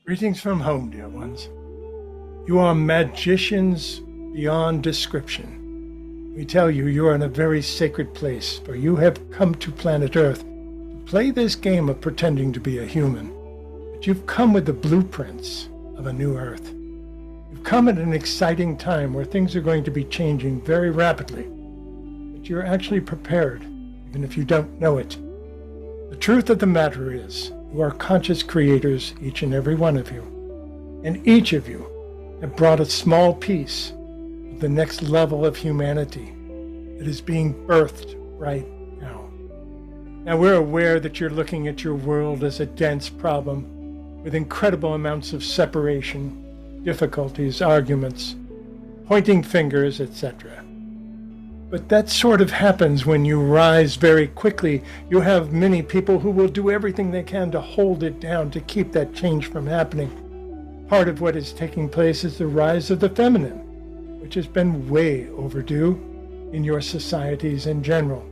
Greetings from home, dear ones. You are magicians beyond description. We tell you, you are in a very sacred place, for you have come to planet Earth to play this game of pretending to be a human. But you've come with the blueprints of a new Earth. You've come at an exciting time where things are going to be changing very rapidly. But you're actually prepared, even if you don't know it. The truth of the matter is, you are conscious creators, each and every one of you. And each of you have brought a small piece of the next level of humanity that is being birthed right now. Now, we're aware that you're looking at your world as a dense problem with incredible amounts of separation, difficulties, arguments, pointing fingers, etc. But that sort of happens when you rise very quickly. You have many people who will do everything they can to hold it down, to keep that change from happening. Part of what is taking place is the rise of the feminine, which has been way overdue in your societies in general.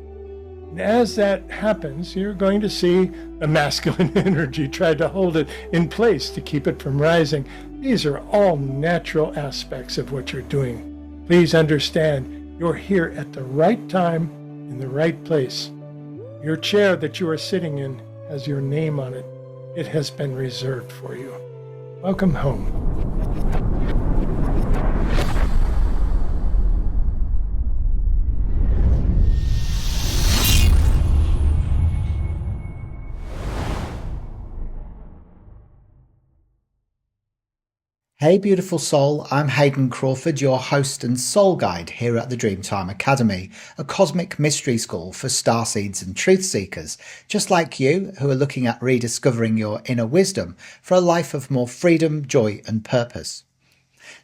And as that happens, you're going to see the masculine energy try to hold it in place to keep it from rising. These are all natural aspects of what you're doing. Please understand, you're here at the right time, in the right place. Your chair that you are sitting in has your name on it. It has been reserved for you. Welcome home. Hey beautiful soul, I'm Hayden Crawford, your host and soul guide here at the Dreamtime Academy, a cosmic mystery school for starseeds and truth seekers, just like you, who are looking at rediscovering your inner wisdom for a life of more freedom, joy and purpose.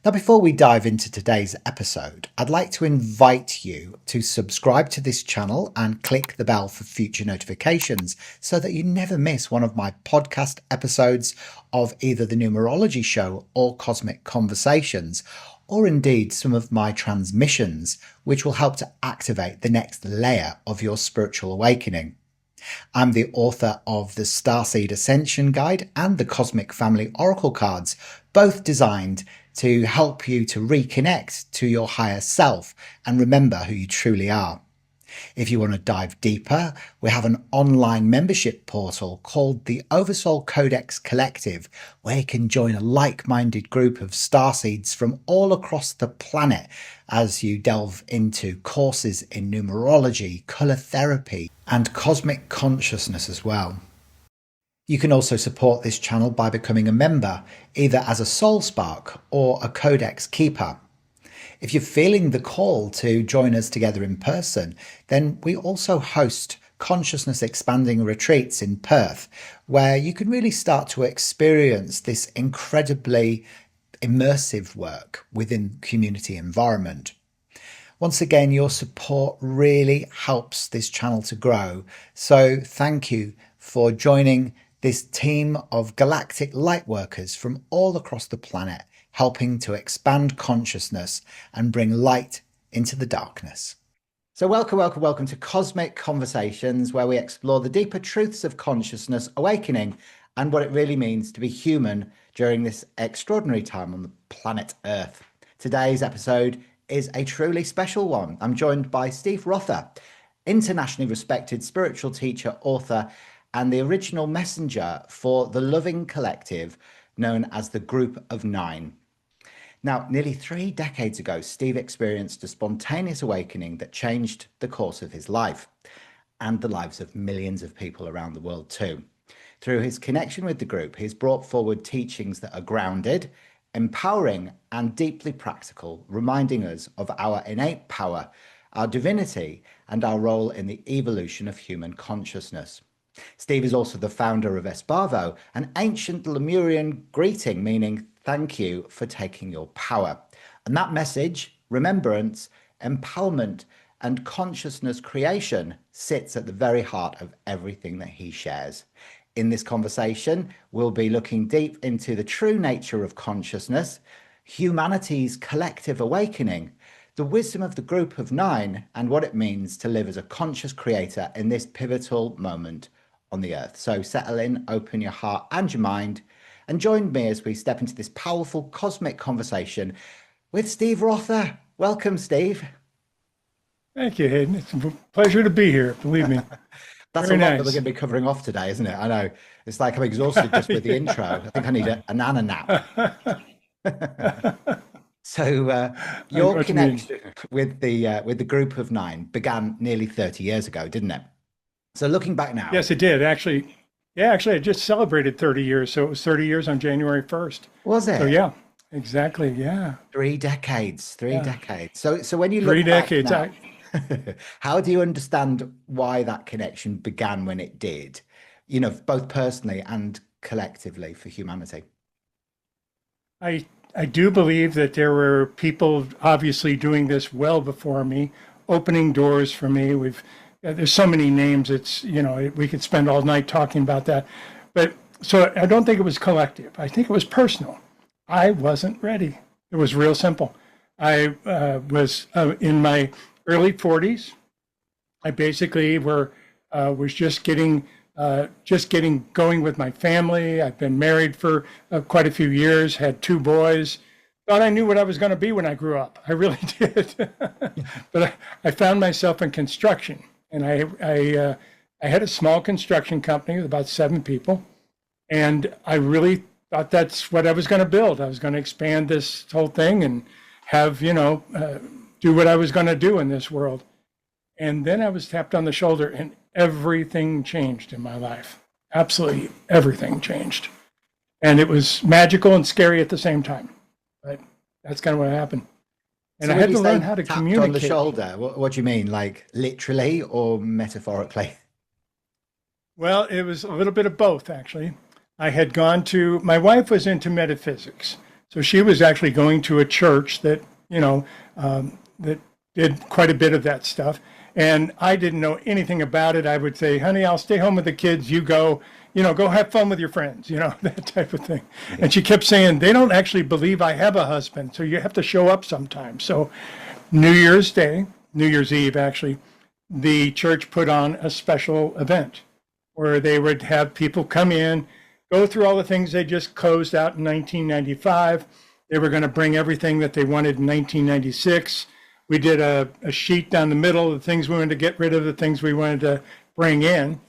Now, before we dive into today's episode, I'd like to invite you to subscribe to this channel and click the bell for future notifications so that you never miss one of my podcast episodes of either the Numerology Show or Cosmic Conversations, or indeed some of my transmissions, which will help to activate the next layer of your spiritual awakening. I'm the author of the Starseed Ascension Guide and the Cosmic Family Oracle cards, both designed to help you to reconnect to your higher self and remember who you truly are. If you want to dive deeper, we have an online membership portal called the Oversoul Codex Collective, where you can join a like-minded group of starseeds from all across the planet as you delve into courses in numerology, colour therapy, and cosmic consciousness as well. You can also support this channel by becoming a member, either as a soul spark or a codex keeper. If you're feeling the call to join us together in person, then we also host consciousness expanding retreats in Perth, where you can really start to experience this incredibly immersive work within community environment. Once again, your support really helps this channel to grow. So thank you for joining this team of galactic light workers from all across the planet, helping to expand consciousness and bring light into the darkness. So welcome to Cosmic Conversations, where we explore the deeper truths of consciousness awakening and what it really means to be human during this extraordinary time on the planet Earth. Today's episode is a truly special one. I'm joined by Steve Rother, internationally respected spiritual teacher, author, and the original messenger for the loving collective known as the Group of Nine. Now, nearly 3 decades ago, Steve experienced a spontaneous awakening that changed the course of his life and the lives of millions of people around the world too. Through his connection with the group, he's brought forward teachings that are grounded, empowering, and deeply practical, reminding us of our innate power, our divinity, and our role in the evolution of human consciousness. Steve is also the founder of Espavo, an ancient Lemurian greeting meaning thank you for taking your power. And that message, remembrance, empowerment, and consciousness creation sits at the very heart of everything that he shares. In this conversation, we'll be looking deep into the true nature of consciousness, humanity's collective awakening, the wisdom of the Group of Nine, and what it means to live as a conscious creator in this pivotal moment on the Earth. So settle in, open your heart and your mind, and join me as we step into this powerful cosmic conversation with Steve Rother. Welcome, Steve. Thank you, Hayden. It's a pleasure to be here. Believe me. That's a Very lot that we're nice. going to be covering off today, isn't it? I know. It's like I'm exhausted just with the intro. I think I need a nana nap. So I know your what you mean. connection with the group of nine began nearly 30 years ago, didn't it? So looking back now, Yes, it did actually. Yeah, actually, I just celebrated 30 years, so it was 30 years on January 1st. was So it yeah, exactly. Yeah, 3 decades? Three yeah, decades. So when you three look back decades. now, how do you understand why that connection began when it did? You know, both personally and collectively for humanity. I I do believe that there were people obviously doing this well before me, opening doors for me. There's so many names. It's we could spend all night talking about that, but so I don't think it was collective. I think it was personal. I wasn't ready. It was real simple. I was in my early 40s. I basically was just getting going with my family. I've been married for quite a few years, had two boys. Thought I knew what I was going to be when I grew up. I really did. But I found myself in construction, and I had a small construction company with about 7 people, and I really thought that's what I was going to build. I was going to expand this whole thing and have do what I was going to do in this world. And then I was tapped on the shoulder, and everything changed in my life. Absolutely everything changed. And it was magical and scary at the same time. But that's kind of what happened. And So I when had you to learn say how to tapped on the communicate. shoulder, what do you mean? Like literally or metaphorically? Well, it was a little bit of both, actually. My wife was into metaphysics. So she was actually going to a church that did quite a bit of that stuff. And I didn't know anything about it. I would say, honey, I'll stay home with the kids. You go have fun with your friends, that type of thing. And she kept saying, they don't actually believe I have a husband. So you have to show up sometime. So New Year's Day, New Year's Eve, actually, the church put on a special event where they would have people come in, go through all the things they just closed out in 1995. They were going to bring everything that they wanted in 1996. We did a sheet down the middle of the things we wanted to get rid of, the things we wanted to bring in.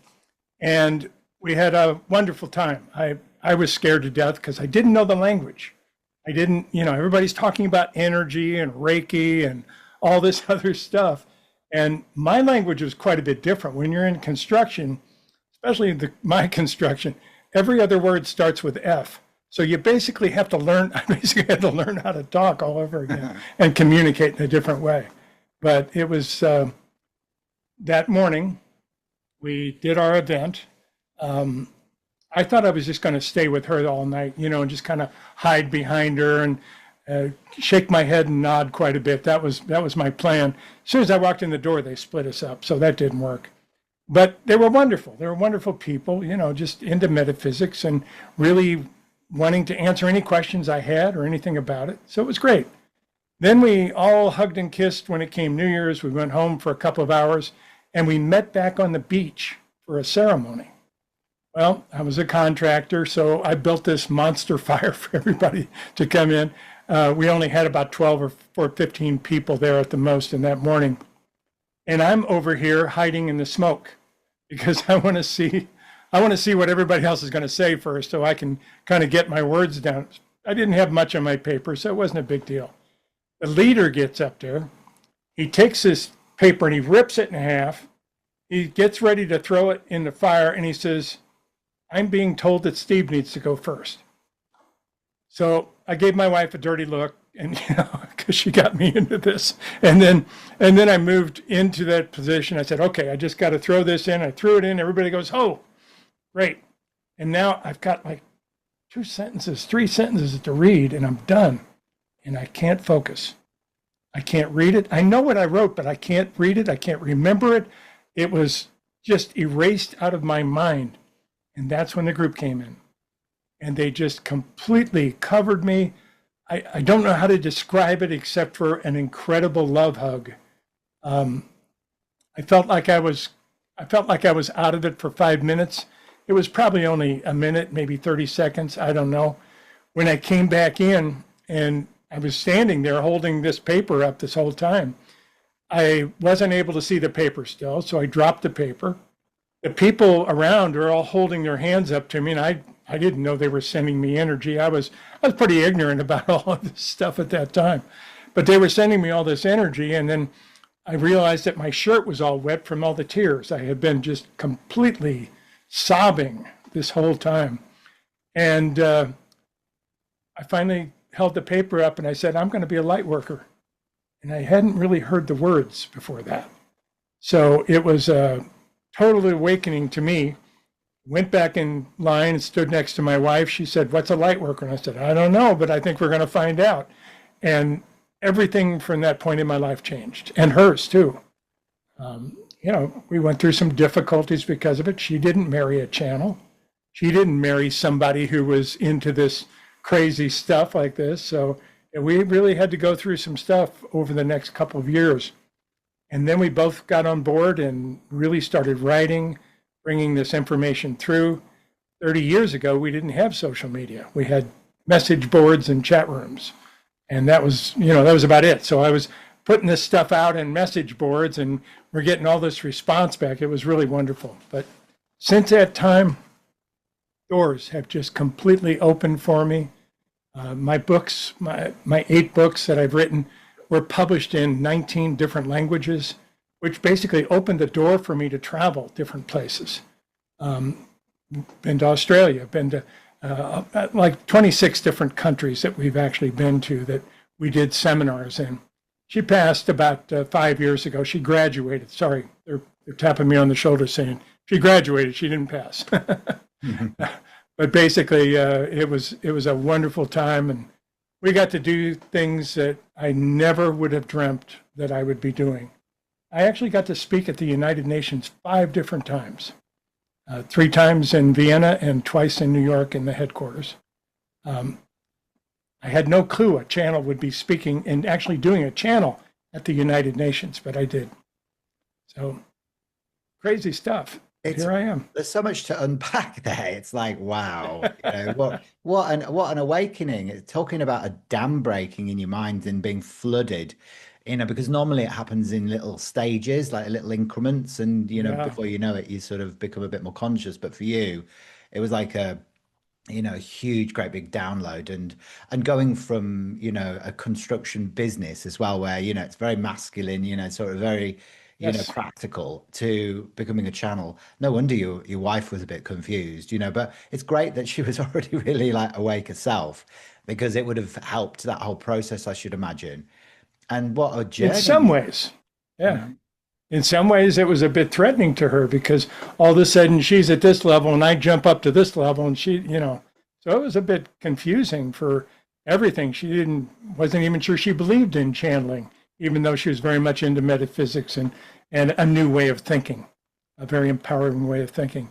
And we had a wonderful time. I was scared to death because I didn't know the language. I didn't, everybody's talking about energy and Reiki and all this other stuff. And my language was quite a bit different. When you're in construction, especially my construction, every other word starts with F. So you basically have to learn, I basically had to learn how to talk all over again and communicate in a different way. But it was that morning, we did our event. I thought I was just going to stay with her all night, and just kind of hide behind her and shake my head and nod quite a bit. That was my plan. As soon as I walked in the door, they split us up. So that didn't work. But they were wonderful. They were wonderful people, just into metaphysics and really wanting to answer any questions I had or anything about it. So it was great. Then we all hugged and kissed when it came New Year's. We went home for a couple of hours and we met back on the beach for a ceremony. Well, I was a contractor, so I built this monster fire for everybody to come in. We only had about 12 or 15 people there at the most in that morning. And I'm over here hiding in the smoke because I want to see what everybody else is going to say first so I can kind of get my words down. I didn't have much on my paper, so it wasn't a big deal. The leader gets up there. He takes this paper and he rips it in half. He gets ready to throw it in the fire and he says, I'm being told that Steve needs to go first. So I gave my wife a dirty look and because she got me into this. And then I moved into that position. I said, okay, I just got to throw this in. I threw it in. Everybody goes, oh, great. And now I've got like 3 sentences to read, and I'm done. And I can't focus. I can't read it. I know what I wrote, but I can't read it. I can't remember it. It was just erased out of my mind. And that's when the group came in. And they just completely covered me. I don't know how to describe it except for an incredible love hug. I felt like I was out of it for 5 minutes, It was probably only a minute, maybe 30 seconds. I don't know. When I came back in and I was standing there holding this paper up this whole time, I wasn't able to see the paper still, so I dropped the paper. The people around are all holding their hands up to me, and I didn't know they were sending me energy. I was pretty ignorant about all of this stuff at that time. But they were sending me all this energy, and then I realized that my shirt was all wet from all the tears. I had been just completely sobbing this whole time. And I finally held the paper up and I said, I'm going to be a light worker. And I hadn't really heard the words before that. So it was a total awakening to me. Went back in line and stood next to my wife. She said, what's a light worker? And I said, I don't know, but I think we're going to find out. And everything from that point in my life changed, and hers too. We went through some difficulties because of it. She didn't marry a channel. She didn't marry somebody who was into this crazy stuff like this. So we really had to go through some stuff over the next couple of years. And then we both got on board and really started writing, bringing this information through. 30 years ago, we didn't have social media. We had message boards and chat rooms. And that was about it. So I was putting this stuff out in message boards and we're getting all this response back. It was really wonderful. But since that time, doors have just completely opened for me. My books, my 8 books that I've written were published in 19 different languages, which basically opened the door for me to travel different places. Been to Australia, been to like 26 different countries that we've actually been to that we did seminars in. She passed about 5 years ago. She graduated. Sorry, they're tapping me on the shoulder saying she graduated. She didn't pass. But basically, it was a wonderful time, and we got to do things that I never would have dreamt that I would be doing. I actually got to speak at the United Nations 5 different times. 3 times in Vienna and twice in New York in the headquarters. I had no clue a channel would be speaking and actually doing a channel at the United Nations, but I did. So crazy stuff. Here I am. There's so much to unpack there. It's like, wow, what an awakening. It's talking about a dam breaking in your mind and being flooded. Because normally it happens in little stages, like little increments, and before you know it, you sort of become a bit more conscious. But for you, it was like a huge, great big download, and going from a construction business as well, where it's very masculine, sort of very practical, to becoming a channel. No wonder your wife was a bit confused, but it's great that she was already really like awake herself, because it would have helped that whole process, I should imagine. And what a journey. In some ways, yeah. Mm-hmm. In some ways, it was a bit threatening to her, because all of a sudden she's at this level and I jump up to this level, and she, so it was a bit confusing for everything. She wasn't even sure she believed in channeling, even though she was very much into metaphysics and a new way of thinking, a very empowering way of thinking.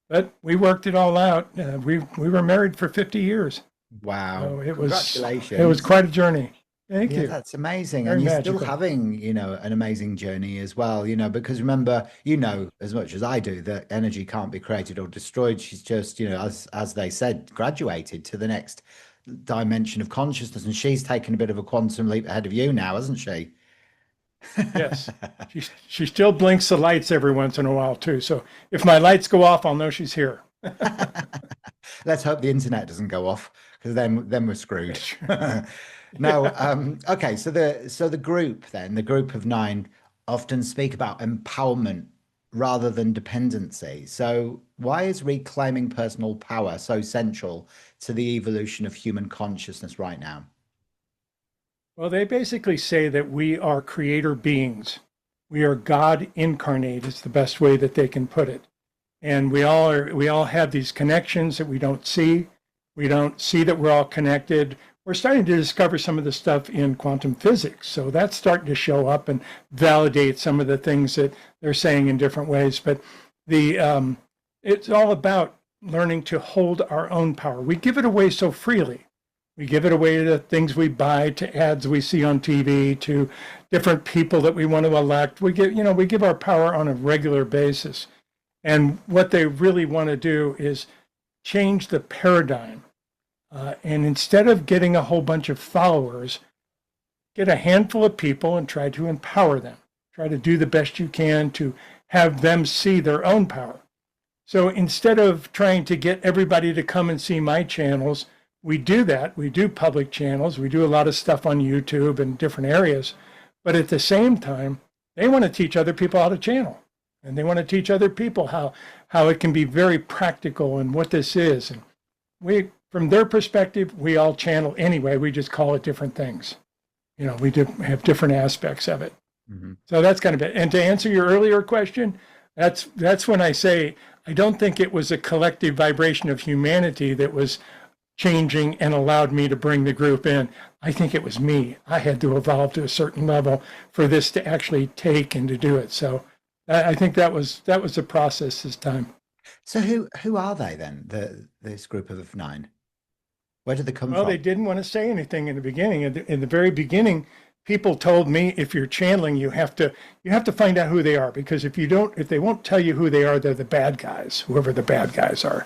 But we worked it all out. We were married for 50 years. Wow. So Congratulations. It was quite a journey. Thank you. That's amazing. Very and you're magical. Still having, an amazing journey as well, because remember, as much as I do, that energy can't be created or destroyed. She's just, as they said, graduated to the next dimension of consciousness, and she's taken a bit of a quantum leap ahead of you now, hasn't she? Yes. She still blinks the lights every once in a while too. So if my lights go off, I'll know she's here. Let's hope the internet doesn't go off, because then we're screwed. No, okay. So the group of 9 often speak about empowerment rather than dependency. So why is reclaiming personal power so central to the evolution of human consciousness right now? Well, they basically say that we are creator beings. We are God incarnate is the best way that they can put it. And we all have these connections that we don't see. We don't see that we're all connected. We're starting to discover some of the stuff in quantum physics. So that's starting to show up and validate some of the things that they're saying in different ways. But it's all about learning to hold our own power. We give it away so freely. We give it away to things we buy, to ads we see on TV, to different people that we want to elect. We give our power on a regular basis. And what they really want to do is change the paradigm. And instead of getting a whole bunch of followers, get a handful of people and try to empower them. Try to do the best you can to have them see their own power. So instead of trying to get everybody to come and see my channels, we do that. We do public channels. We do a lot of stuff on YouTube and different areas. But at the same time, they want to teach other people how to channel. And they want to teach other people how it can be very practical and what this is. And we, from their perspective, we all channel anyway. We just call it different things. You know, we do have different aspects of it. Mm-hmm. So that's kind of it. And to answer your earlier question, that's when I say I don't think it was a collective vibration of humanity that was changing and allowed me to bring the group in. I think it was me. I had to evolve to a certain level for this to actually take and to do it. So I think that was the process this time. So who are they then? This group of 9? Where did they come from? Well, they didn't want to say anything in the beginning. In the very beginning, people told me if you're channeling, you have to find out who they are, because if they won't tell you who they are, they're the bad guys, whoever the bad guys are.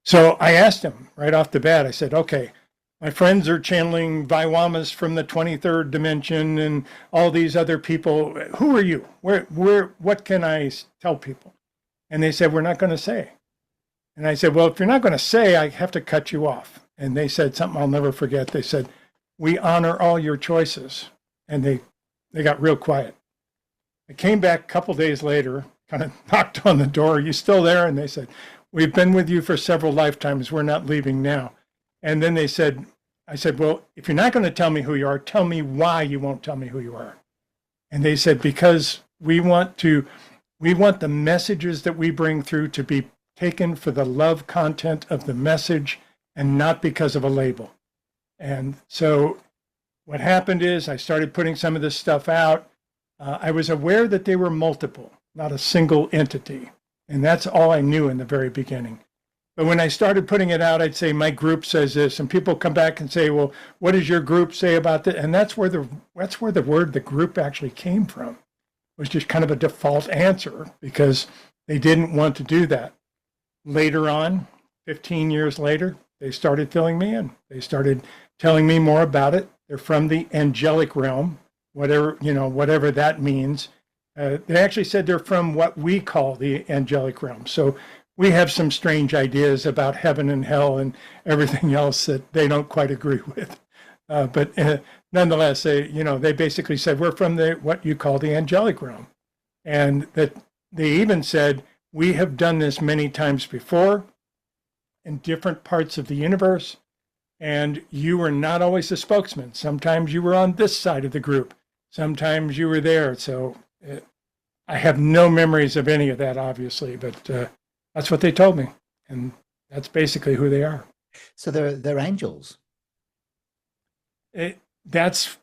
So I asked them right off the bat. I said, okay, my friends are channeling Vaiwamas from the 23rd dimension and all these other people. Who are you? What can I tell people? And they said, we're not going to say. And I said, well, if you're not going to say, I have to cut you off. And they said something I'll never forget. They said, we honor all your choices. And they got real quiet. I came back a couple days later, kind of knocked on the door. Are you still there? And they said, we've been with you for several lifetimes. We're not leaving now. And then I said, well, if you're not going to tell me who you are, tell me why you won't tell me who you are. And they said, because we want the messages that we bring through to be taken for the love content of the message and not because of a label. And so what happened is I started putting some of this stuff out. I was aware that they were multiple, not a single entity. And that's all I knew in the very beginning. But when I started putting it out, I'd say, my group says this, and people come back and say, well, what does your group say about that? And that's where the word the group actually came from. It was just kind of a default answer because they didn't want to do that. Later on, 15 years later, they started filling me in. They started telling me more about it. They're from the angelic realm, whatever that means. They actually said they're from what we call the angelic realm. So we have some strange ideas about heaven and hell and everything else that they don't quite agree with. But nonetheless, they basically said we're from what you call the angelic realm. And that they even said, we have done this many times before in different parts of the universe. And you were not always the spokesman. Sometimes you were on this side of the group. Sometimes you were there. So I have no memories of any of that, obviously, but that's what they told me. And that's basically who they are. So they're angels. That's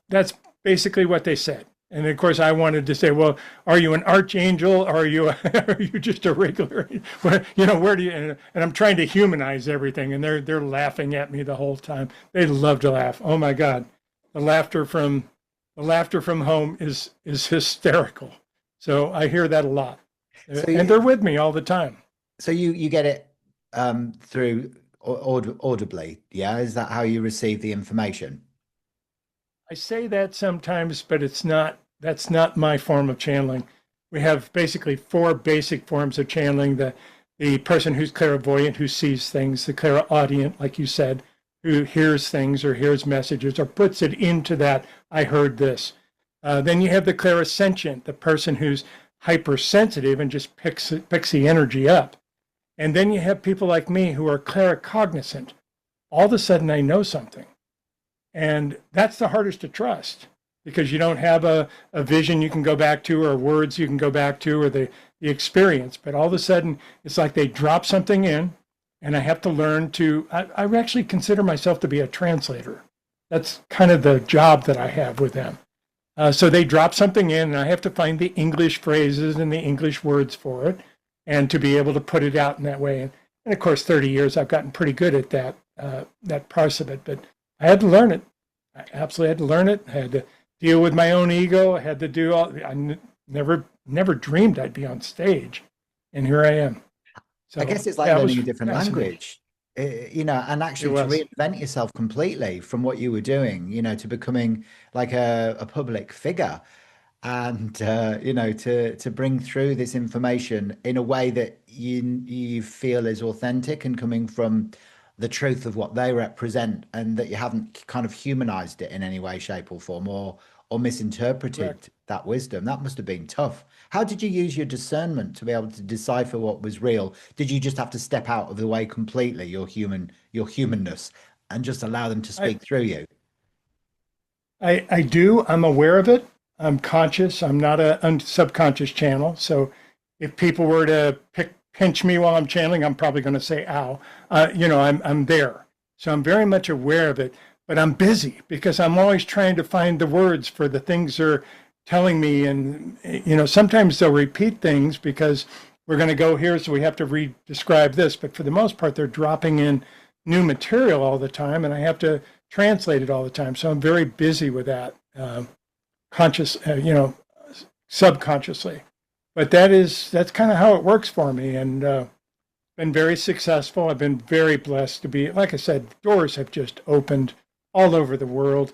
basically what they said. And of course, I wanted to say, well, are you an archangel? Or are you just a regular? Where do you? And I'm trying to humanize everything, and they're laughing at me the whole time. They love to laugh. Oh my God, the laughter from home is hysterical. So I hear that a lot, and they're with me all the time. So you get it through audibly, yeah? Is that how you receive the information? I say that sometimes, but that's not my form of channeling. We have basically 4 basic forms of channeling. The person who's clairvoyant, who sees things, the clairaudient, like you said, who hears things or hears messages or puts it into that, I heard this. Then you have the clairsentient, the person who's hypersensitive and just picks the energy up. And then you have people like me who are claircognizant. All of a sudden I know something. And that's the hardest to trust because you don't have a vision you can go back to or words you can go back to or the experience. But all of a sudden, it's like they drop something in and I have to learn I actually consider myself to be a translator. That's kind of the job that I have with them. So they drop something in and I have to find the English phrases and the English words for it and to be able to put it out in that way. And of course, 30 years, I've gotten pretty good at that parts of it. But I had to learn it. I absolutely had to learn it. I had to deal with my own ego. I had to do I never dreamed I'd be on stage. And here I am. I So guess it's like yeah, it learning was a different fascinating. language, and It actually to was. reinvent yourself completely from what you were doing, to becoming like a public figure, and to bring through this information in a way that you feel is authentic and coming from the truth of what they represent, and that you haven't kind of humanized it in any way, shape, or form, or misinterpreted Correct. that wisdom. That must have been tough. How did you use your discernment to be able to decipher what was real? Did you just have to step out of the way completely, your humanness, and just allow them to I, speak through you? I do. I'm aware of it. I'm conscious. I'm not a subconscious channel. So if people were to pinch me while I'm channeling, I'm probably going to say, ow. I'm there. So I'm very much aware of it, but I'm busy because I'm always trying to find the words for the things they're telling me. And, sometimes they'll repeat things because we're going to go here. So we have to describe this. But for the most part, they're dropping in new material all the time. And I have to translate it all the time. So I'm very busy with that, subconsciously. But that's kind of how it works for me, and been very successful. I've been very blessed to be, like I said, doors have just opened all over the world,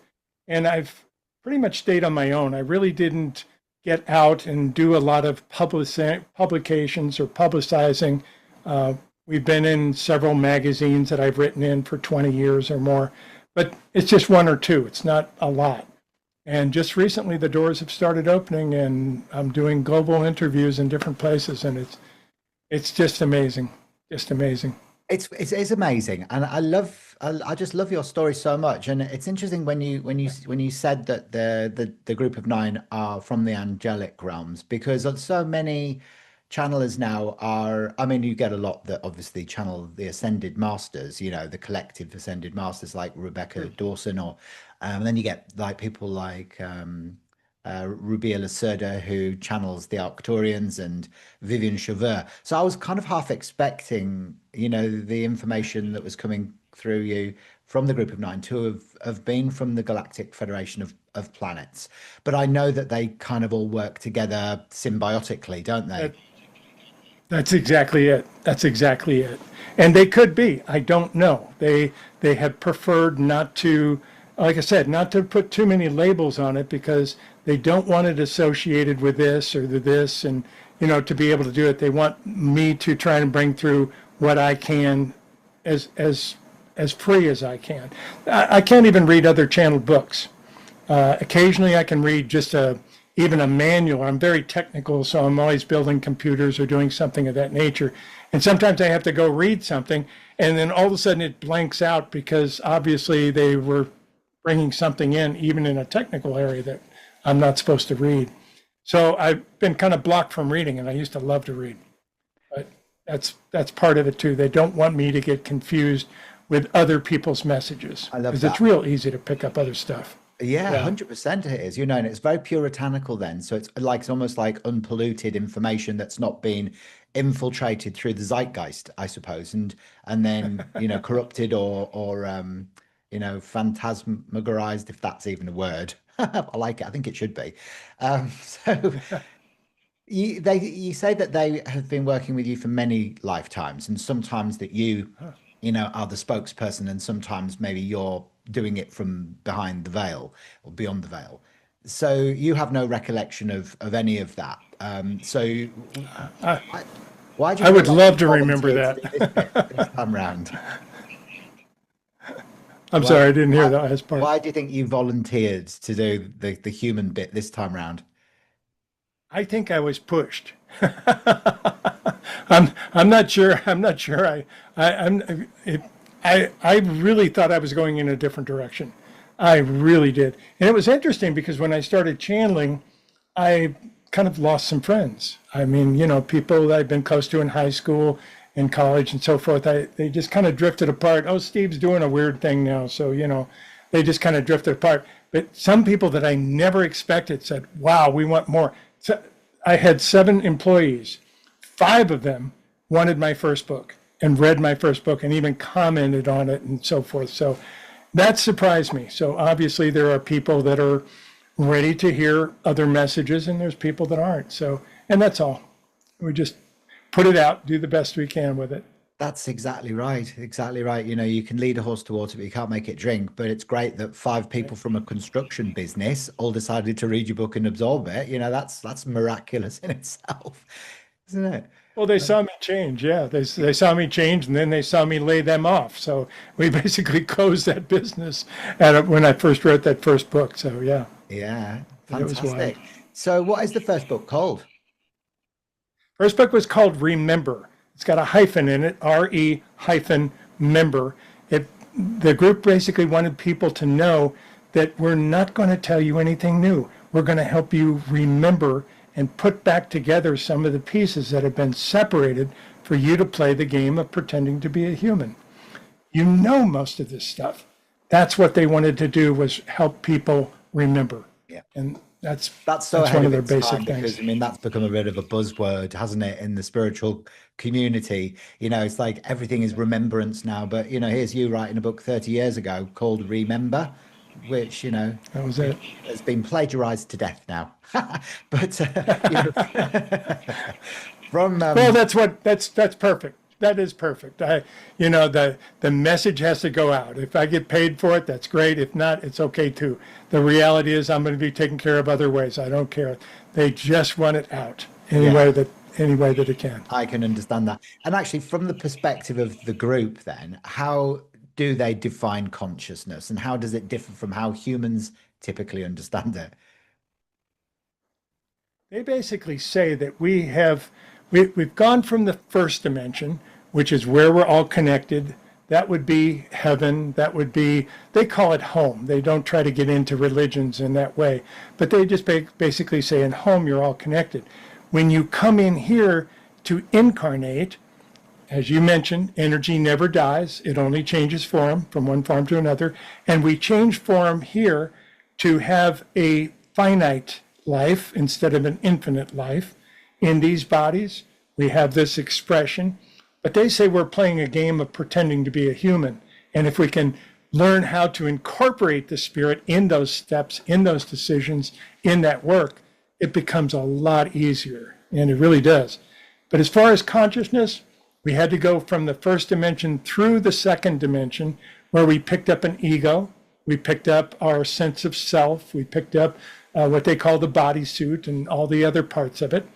and I've pretty much stayed on my own. I really didn't get out and do a lot of publications or publicizing. We've been in several magazines that I've written in for 20 years or more, but it's just one or two. It's not a lot. And just recently, the doors have started opening, and I'm doing global interviews in different places, and it's just amazing, just amazing. It's amazing, and I just love your story so much. And it's interesting when you said that the group of nine are from the angelic realms, because so many channelers now are. I mean, you get a lot that obviously channel the ascended masters, the collective ascended masters like Rebecca Hmm. Dawson, or then you get like people like Rubia Lacerda, who channels the Arcturians, and Vivian Chauvet. So I was kind of half expecting, the information that was coming through you from the group of nine to have been from the Galactic Federation of Planets. But I know that they kind of all work together symbiotically, don't they? That That's exactly it. That's exactly it. And they could be. I don't know. They have preferred not to, like I said, not to put too many labels on it because they don't want it associated with this or this, and to be able to do it, they want me to try and bring through what I can as free as I can. I can't even read other channeled books. Occasionally, I can read just even a manual. I'm very technical, so I'm always building computers or doing something of that nature. And sometimes I have to go read something, and then all of a sudden it blanks out because obviously they were bringing something in, even in a technical area that I'm not supposed to read. So I've been kind of blocked from reading, and I used to love to read. But that's part of it too. They don't want me to get confused with other people's messages I love because it's that. real easy to pick up other stuff. Yeah, Yeah. 100% it is, and it's very puritanical then. So it's almost like unpolluted information that's not been infiltrated through the zeitgeist, I suppose, and then, corrupted phantasmagorized, if that's even a word. I like it. I think it should be. So you say that they have been working with you for many lifetimes, and sometimes that are the spokesperson, and sometimes maybe you're doing it from behind the veil or beyond the veil. So you have no recollection of any of that. So I, why, why do you I feel would like you love to remember volunteered to do this bit this that. time round? I'm Why, sorry, I didn't hear why, that last part. why do you think you volunteered to do the human bit this time round? I think I was pushed. I'm not sure. I'm not sure. I really thought I was going in a different direction. I really did. And it was interesting because when I started channeling, I kind of lost some friends. I mean, people that I've been close to in high school, in college, and so forth. They just kind of drifted apart. Oh, Steve's doing a weird thing now, so they just kind of drifted apart. But some people that I never expected said, "Wow, we want more." So I had 7 employees. 5 of them wanted my first book and read my first book and even commented on it and so forth. So that surprised me. So obviously there are people that are ready to hear other messages and there's people that aren't. So, and that's all. We just put it out, do the best we can with it. That's exactly right. Exactly right. You know, you can lead a horse to water, but you can't make it drink. But it's great that five Right? people from a construction business all decided to read your book and absorb it. You know, that's miraculous in itself, isn't it? Well, they saw me change. Yeah, they saw me change, and then they saw me lay them off. So we basically closed that business when I first wrote that first book. So yeah, Yeah, it was wild. fantastic. So, what is the first book called? First book was called Remember. It's got a hyphen in it, RE hyphen member. It, the group basically wanted people to know that we're not going to tell you anything new. We're going to help you remember and put back together some of the pieces that have been separated for you to play the game of pretending to be a human. You know most of this stuff. That's what they wanted to do, was help people remember. Yeah. And that's That's so that's ahead one of of their its basic time things. because I mean that's become a bit of a buzzword, hasn't it, in the spiritual community? You know, it's like everything is remembrance now, but you know, here's you writing a book 30 years ago called Remember, which, you know, That was it. has been plagiarized to death now. But you know, from Well, that's perfect. That is perfect. The message has to go out. If I get paid for it, that's great. If not, it's okay too. The reality is I'm going to be taken care of other ways. I don't care. They just want it out yeah, any way that it can. I can understand that. And actually, from the perspective of the group, then, how do they define consciousness and how does it differ from how humans typically understand it? They basically say that we've gone from the first dimension, which is where we're all connected. That would be heaven. That would be, they call it home. They don't try to get into religions in that way, but they just basically say in home you're all connected. When you come in here to incarnate, as you mentioned, energy never dies. It only changes form from one form to another. And we change form here to have a finite life instead of an infinite life in these bodies. We have this expression, but they say we're playing a game of pretending to be a human. And if we can learn how to incorporate the spirit in those steps, in those decisions, in that work, it becomes a lot easier. And it really does. But as far as consciousness, we had to go from the first dimension through the second dimension, where we picked up an ego, we picked up our sense of self, we picked up what they call the bodysuit and all the other parts of it,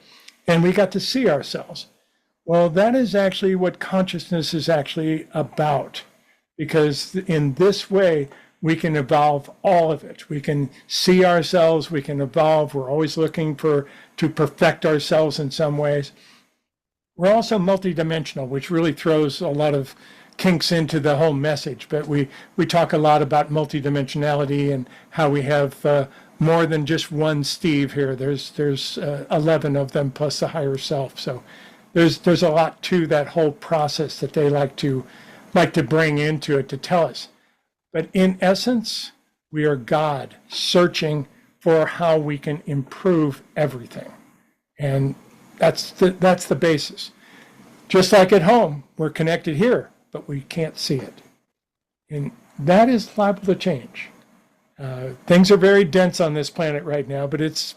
and we got to see ourselves. Well, that is actually what consciousness is actually about, because in this way, we can evolve all of it. We can see ourselves, we can evolve. We're always looking to perfect ourselves in some ways. We're also multidimensional, which really throws a lot of kinks into the whole message. But we talk a lot about multidimensionality and how we have more than just one Steve here. There's 11 of them plus the higher self. So there's a lot to that whole process that they like to bring into it to tell us. But in essence, we are God searching for how we can improve everything. And that's the basis. Just like at home, we're connected here, but we can't see it. And that is liable to change. Things are very dense on this planet right now, but it's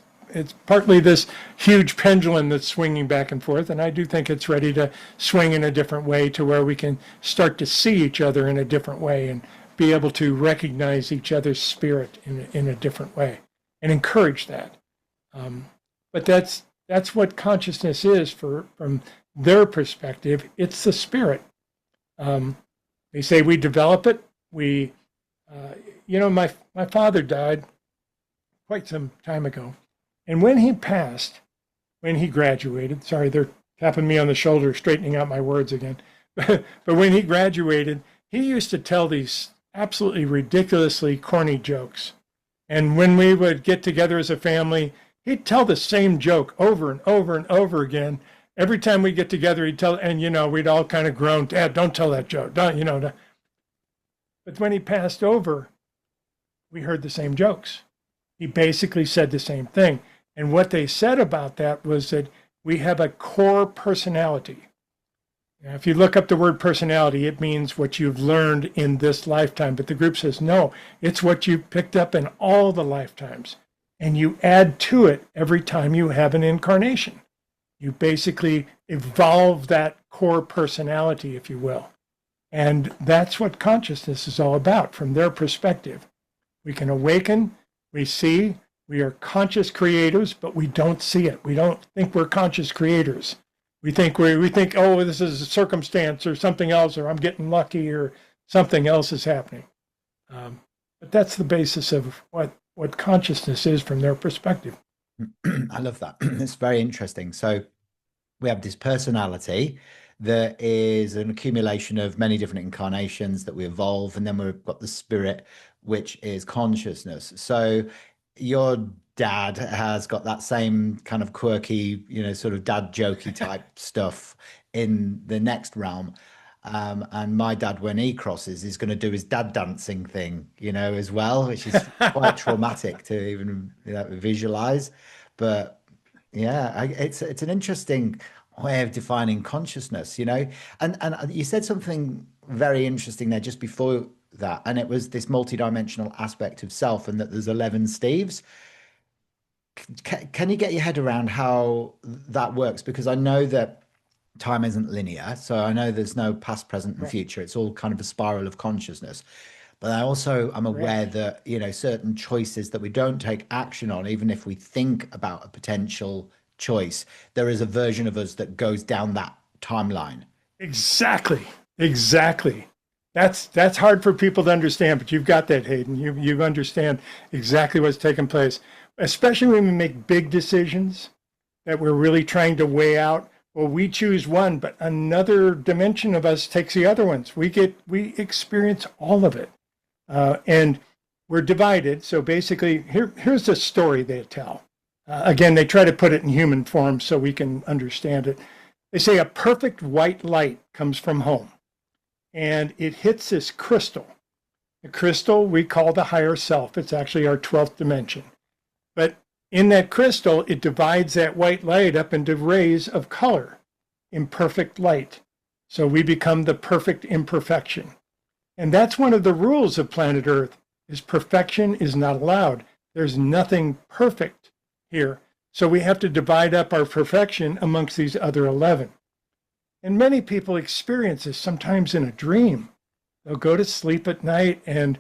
partly this huge pendulum that's swinging back and forth, and I do think it's ready to swing in a different way to where we can start to see each other in a different way and be able to recognize each other's spirit in a different way and encourage that. But that's what consciousness is from their perspective. It's the spirit. They say we develop it. My father died quite some time ago. And when he passed, when he graduated, sorry, they're tapping me on the shoulder, straightening out my words again. But when he graduated, he used to tell these absolutely ridiculously corny jokes. And when we would get together as a family, he'd tell the same joke over and over and over again. Every time we get together, he'd tell, and we'd all kind of groan, Dad, don't tell that joke, don't. But when he passed over, we heard the same jokes. He basically said the same thing. And what they said about that was that we have a core personality. Now, if you look up the word personality, it means what you've learned in this lifetime. But the group says, no, it's what you picked up in all the lifetimes. And you add to it every time you have an incarnation. You basically evolve that core personality, if you will. And that's what consciousness is all about from their perspective. We can awaken, we see, we are conscious creators, but we don't see it. We don't think we're conscious creators. We think, oh, this is a circumstance or something else, or I'm getting lucky, or something else is happening. But that's the basis of what consciousness is from their perspective. I love that. It's very interesting. So we have this personality that is an accumulation of many different incarnations that we evolve, and then we've got the spirit, which is consciousness. So your dad has got that same kind of quirky, sort of dad jokey type stuff in the next realm. And my dad, when he crosses, is going to do his dad dancing thing, as well, which is quite traumatic to even visualize. But yeah, it's an interesting way of defining consciousness, and you said something very interesting there just before that, and it was this multidimensional aspect of self, and that there's 11 Steves. Can you get your head around how that works? Because I know that time isn't linear, so I know there's no past, present, and Right. future. It's all kind of a spiral of consciousness. But I also am aware Correct. that, certain choices that we don't take action on, even if we think about a potential choice, there is a version of us that goes down that timeline. Exactly. Exactly. That's hard for people to understand, but you've got that, Hayden. You understand exactly what's taking place, especially when we make big decisions that we're really trying to weigh out. Well, we choose one, but another dimension of us takes the other ones. We experience all of it, and we're divided. So basically, here's the story they tell. Again, they try to put it in human form so we can understand it. They say a perfect white light comes from home, and it hits this crystal. The crystal we call the higher self. It's actually our 12th dimension. But in that crystal, it divides that white light up into rays of color, imperfect light. So we become the perfect imperfection. And that's one of the rules of planet Earth is perfection is not allowed. There's nothing perfect here. So we have to divide up our perfection amongst these other 11. And many people experience this sometimes in a dream. They'll go to sleep at night and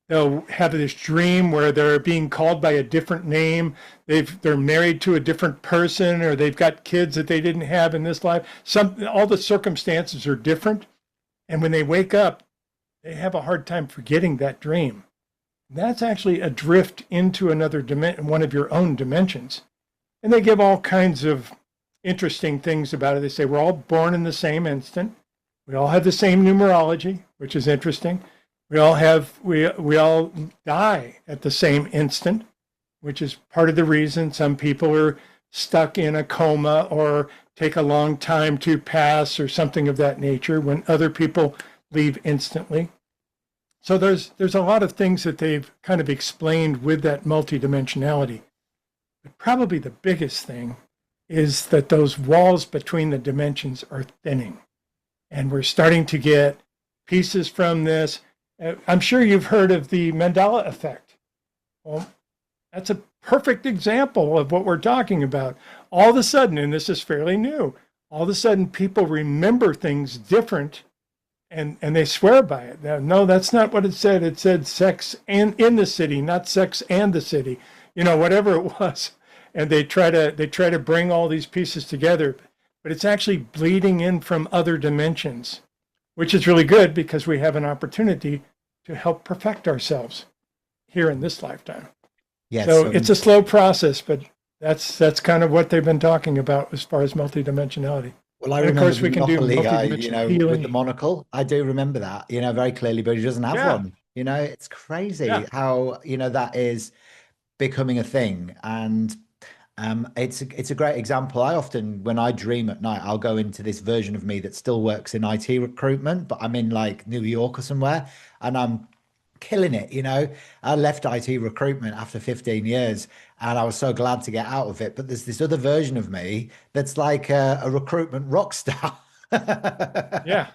they'll have this dream where they're being called by a different name. They're married to a different person, or they've got kids that they didn't have in this life. All the circumstances are different. And when they wake up, they have a hard time forgetting that dream. That's actually a drift into another dimension, one of your own dimensions. And they give all kinds of interesting things about it. They say we're all born in the same instant. We all have the same numerology, which is interesting. We all die at the same instant, which is part of the reason some people are stuck in a coma or take a long time to pass or something of that nature when other people leave instantly. So there's a lot of things that they've kind of explained with that multidimensionality. But probably the biggest thing is that those walls between the dimensions are thinning. And we're starting to get pieces from this. I'm sure you've heard of the Mandela effect. Well, that's a perfect example of what we're talking about. All of a sudden, and this is fairly new, all of a sudden people remember things different and they swear by it. Now, no, that's not what it said. It said sex and in the city, not sex and the city, whatever it was. And they try to bring all these pieces together, but it's actually bleeding in from other dimensions, which is really good because we have an opportunity to help perfect ourselves here in this lifetime. Yes. So it's a slow process, but that's kind of what they've been talking about as far as multidimensionality. Well, I And of remember course, the we can do Monopoly guy, multidimensional with the healing. monocle. I do remember that, very clearly, but he doesn't have Yeah, one. It's crazy yeah. how, that is becoming a thing. And it's a great example. I often, when I dream at night, I'll go into this version of me that still works in IT recruitment, but I'm in like New York or somewhere, and I'm killing it. I left IT recruitment after 15 years, and I was so glad to get out of it. But there's this other version of me that's like a recruitment rock star. Yeah,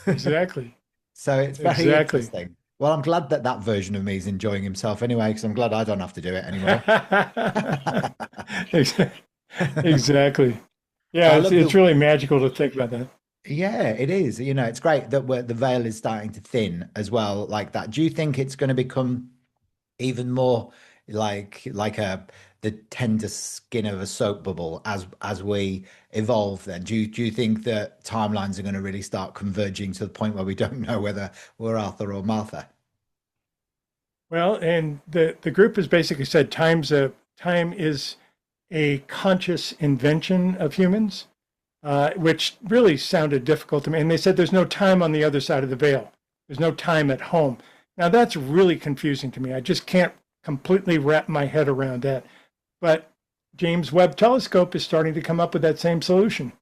exactly. So it's very Exactly. interesting. Well, I'm glad that that version of me is enjoying himself anyway, because I'm glad I don't have to do it anymore. Exactly. But Yeah, I it's love it's the really magical to think about that. yeah, it is. It's great that the veil is starting to thin as well, like that. Do you think it's going to become even more like a the tender skin of a soap bubble as we evolve? Then do you think that timelines are going to really start converging to the point where we don't know whether we're Arthur or Martha? Well, and the group has basically said time is a conscious invention of humans, which really sounded difficult to me. And they said there's no time on the other side of the veil. There's no time at home. Now that's really confusing to me. I just can't completely wrap my head around that. But James Webb Telescope is starting to come up with that same solution.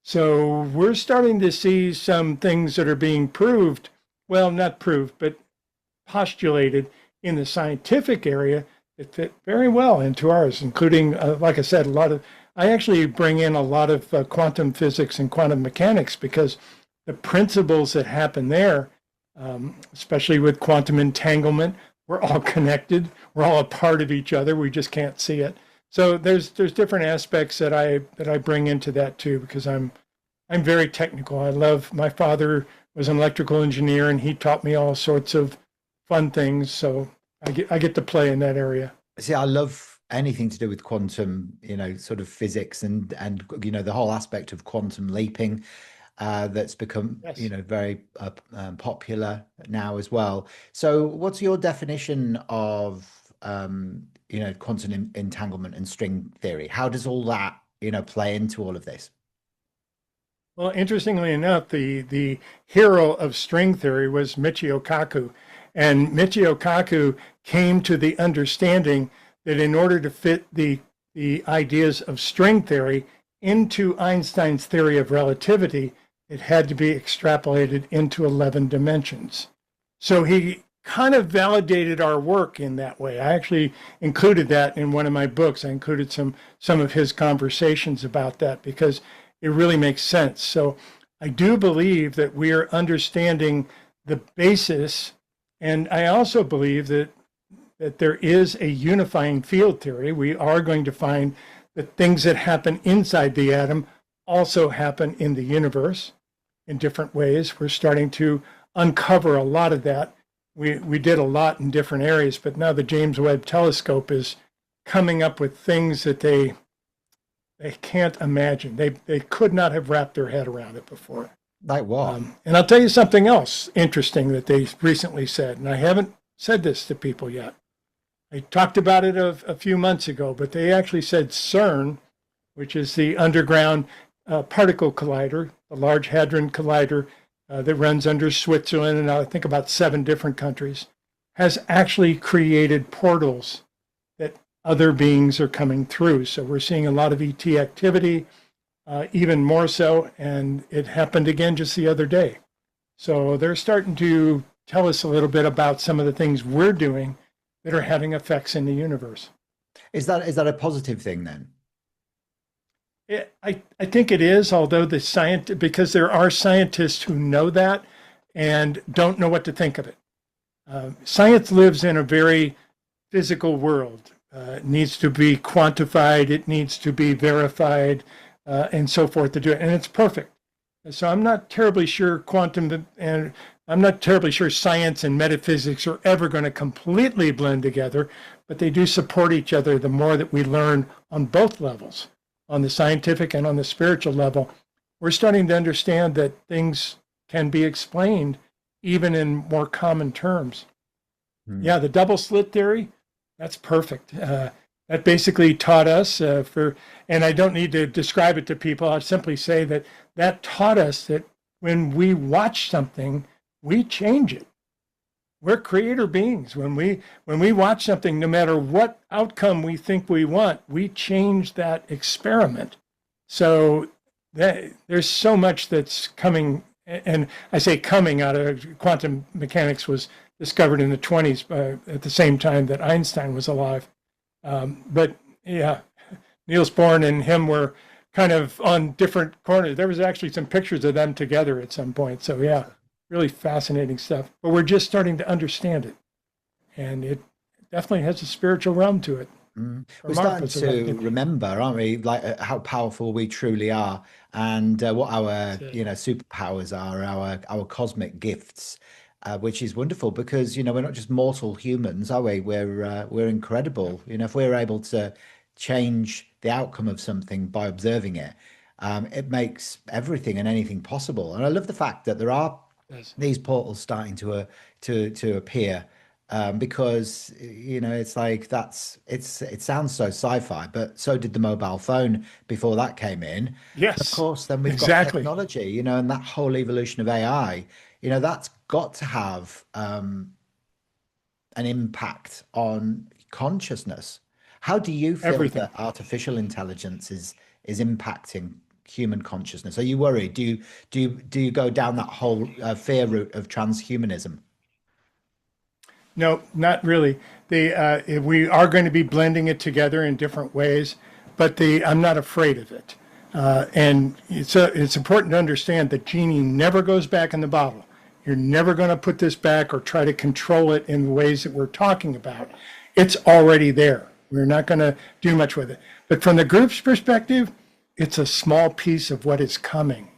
So we're starting to see some things that are being proved, well, not proved, but postulated in the scientific area that fit very well into ours, including, like I said, a lot of, I actually bring in a lot of quantum physics and quantum mechanics because the principles that happen there, especially with quantum entanglement, we're all connected. We're all a part of each other. We just can't see it. So there's different aspects that I bring into that too because I'm very technical. I love my father was an electrical engineer and he taught me all sorts of fun things. So I get to play in that area. See, I love anything to do with quantum, sort of physics and the whole aspect of quantum leaping that's become, Yes. very popular now as well. So, what's your definition of, quantum entanglement and string theory? How does all that, play into all of this? Well, interestingly enough, the hero of string theory was Michio Kaku, and Michio Kaku came to the understanding that in order to fit the ideas of string theory into Einstein's theory of relativity, it had to be extrapolated into 11 dimensions. So he kind of validated our work in that way. I actually included that in one of my books. I included some of his conversations about that because it really makes sense. So I do believe that we are understanding the basis, and I also believe that there is a unifying field theory. We are going to find that things that happen inside the atom also happen in the universe in different ways. We're starting to uncover a lot of that. We did a lot in different areas, but now the James Webb Telescope is coming up with things that they can't imagine. They could not have wrapped their head around it before. Like what? And I'll tell you something else interesting that they recently said, and I haven't said this to people yet. I talked about it a few months ago, but they actually said CERN, which is the underground particle collider, the Large Hadron Collider that runs under Switzerland and I think about 7 different countries, has actually created portals that other beings are coming through. So we're seeing a lot of ET activity, even more so, and it happened again just the other day. So they're starting to tell us a little bit about some of the things we're doing that are having effects in the universe. Is that a positive thing then? I think it is, although because there are scientists who know that and don't know what to think of it. Science lives in a very physical world. It needs to be quantified, it needs to be verified, and so forth to do it. And it's perfect. So I'm not terribly sure I'm not terribly sure science and metaphysics are ever going to completely blend together, but they do support each other the more that we learn on both levels, on the scientific and on the spiritual level. We're starting to understand that things can be explained even in more common terms. Hmm. Yeah, the double slit theory, that's perfect. That basically taught us and I don't need to describe it to people. I'll simply say that taught us that when we watch something, we change it. We're creator beings. When we watch something, no matter what outcome we think we want, we change that experiment. So there's so much that's coming, and I say coming out of quantum mechanics was discovered in the 20s at the same time that Einstein was alive. But yeah, Niels Bohr and him were kind of on different corners. There was actually some pictures of them together at some point. So yeah, really fascinating stuff. But we're just starting to understand it, and it definitely has a spiritual realm to it. We're starting Remarkable. to remember, aren't we, like how powerful we truly are, and what our, So, superpowers are, our cosmic gifts, which is wonderful because we're not just mortal humans, are we? We're yeah, incredible. If we're able to change the outcome of something by observing it, it makes everything and anything possible. And I love the fact that there are yes, these portals starting to appear, because it's like it sounds so sci-fi, but so did the mobile phone before that came in. And of yes, course, then we've got exactly. technology, and that whole evolution of AI, that's got to have an impact on consciousness. How do you feel Everything. that artificial intelligence is impacting human consciousness? Are you worried? Do you go down that whole fear route of transhumanism? No, not really. We are going to be blending it together in different ways, but I'm not afraid of it. And it's important to understand that genie never goes back in the bottle. You're never going to put this back or try to control it in the ways that we're talking about. It's already there. We're not going to do much with it. But from the group's perspective, it's a small piece of what is coming.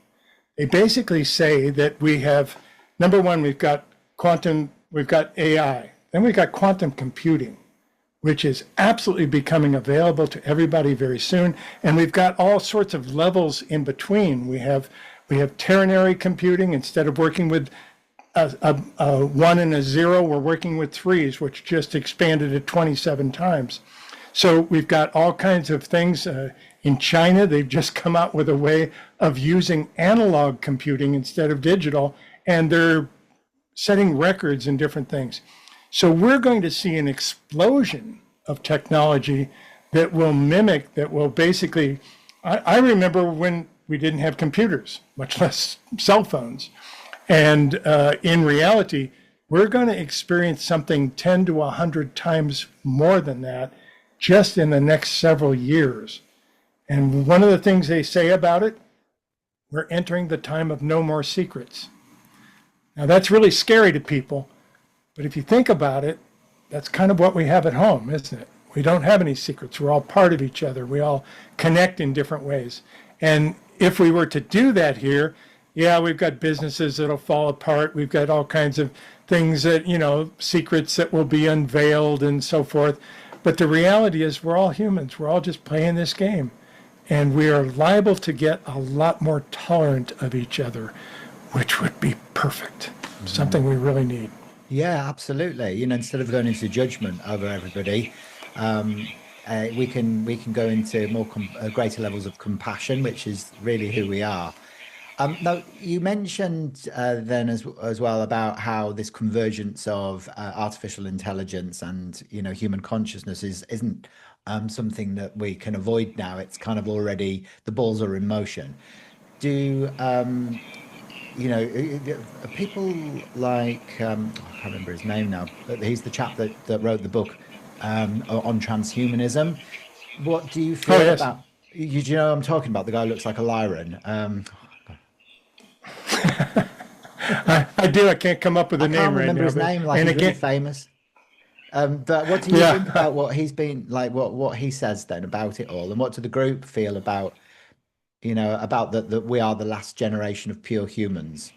They basically say that we have, number one, we've got AI, then we've got quantum computing, which is absolutely becoming available to everybody very soon. And we've got all sorts of levels in between. We have ternary computing. Instead of working with a one and a zero, we're working with threes, which just expanded it 27 times. So we've got all kinds of things. In China, they've just come out with a way of using analog computing instead of digital, and they're setting records in different things. So we're going to see an explosion of technology that will basically, I remember when we didn't have computers, much less cell phones. And in reality, we're going to experience something 10 to 100 times more than that just in the next several years. And one of the things they say about it, we're entering the time of no more secrets. Now, that's really scary to people, but if you think about it, that's kind of what we have at home, isn't it? We don't have any secrets. We're all part of each other. We all connect in different ways. And if we were to do that here, yeah, we've got businesses that'll fall apart. We've got all kinds of things that, secrets that will be unveiled and so forth. But the reality is we're all humans. We're all just playing this game. And we are liable to get a lot more tolerant of each other, which would be perfect. Something we really need. Yeah, absolutely. Instead of going into judgment over everybody, we can go into greater levels of compassion, which is really who we are. Now, you mentioned then as well about how this convergence of artificial intelligence and human consciousness isn't something that we can avoid now. It's kind of already the balls are in motion. Do people like I can't remember his name now, but he's the chap that wrote the book on transhumanism. What do you Oh, feel yes. about? You know, I'm talking about the guy who looks like a Lyran. I do. I can't come up with I a name can't right remember now. his But name. Like and he's really again, famous. But what do you think yeah, about what he's been like? What he says then about it all, and what do the group feel about about that we are the last generation of pure humans?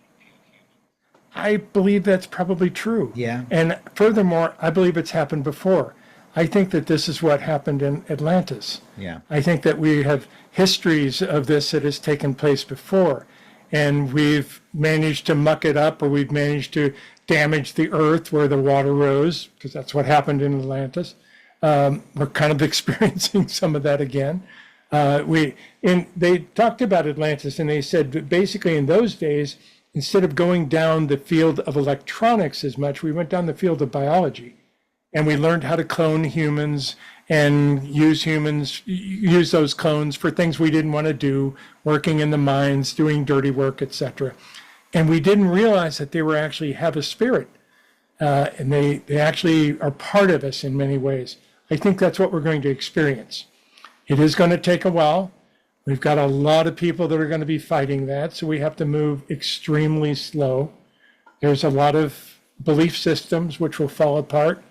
I believe that's probably true. Yeah, And furthermore, I believe it's happened before. I think that this is what happened in Atlantis. yeah. I think that we have histories of this that has taken place before, and we've managed to muck it up, or we've managed to damage the earth where the water rose, because that's what happened in Atlantis. We're kind of experiencing some of that again. They talked about Atlantis, and they said that basically in those days, instead of going down the field of electronics as much, we went down the field of biology, and we learned how to clone humans and use those clones for things we didn't want to do, working in the mines, doing dirty work, etc. And we didn't realize that they were actually have a spirit, and they actually are part of us in many ways. I think that's what we're going to experience. It is going to take a while. We've got a lot of people that are going to be fighting that, so we have to move extremely slow. There's a lot of belief systems which will fall apart.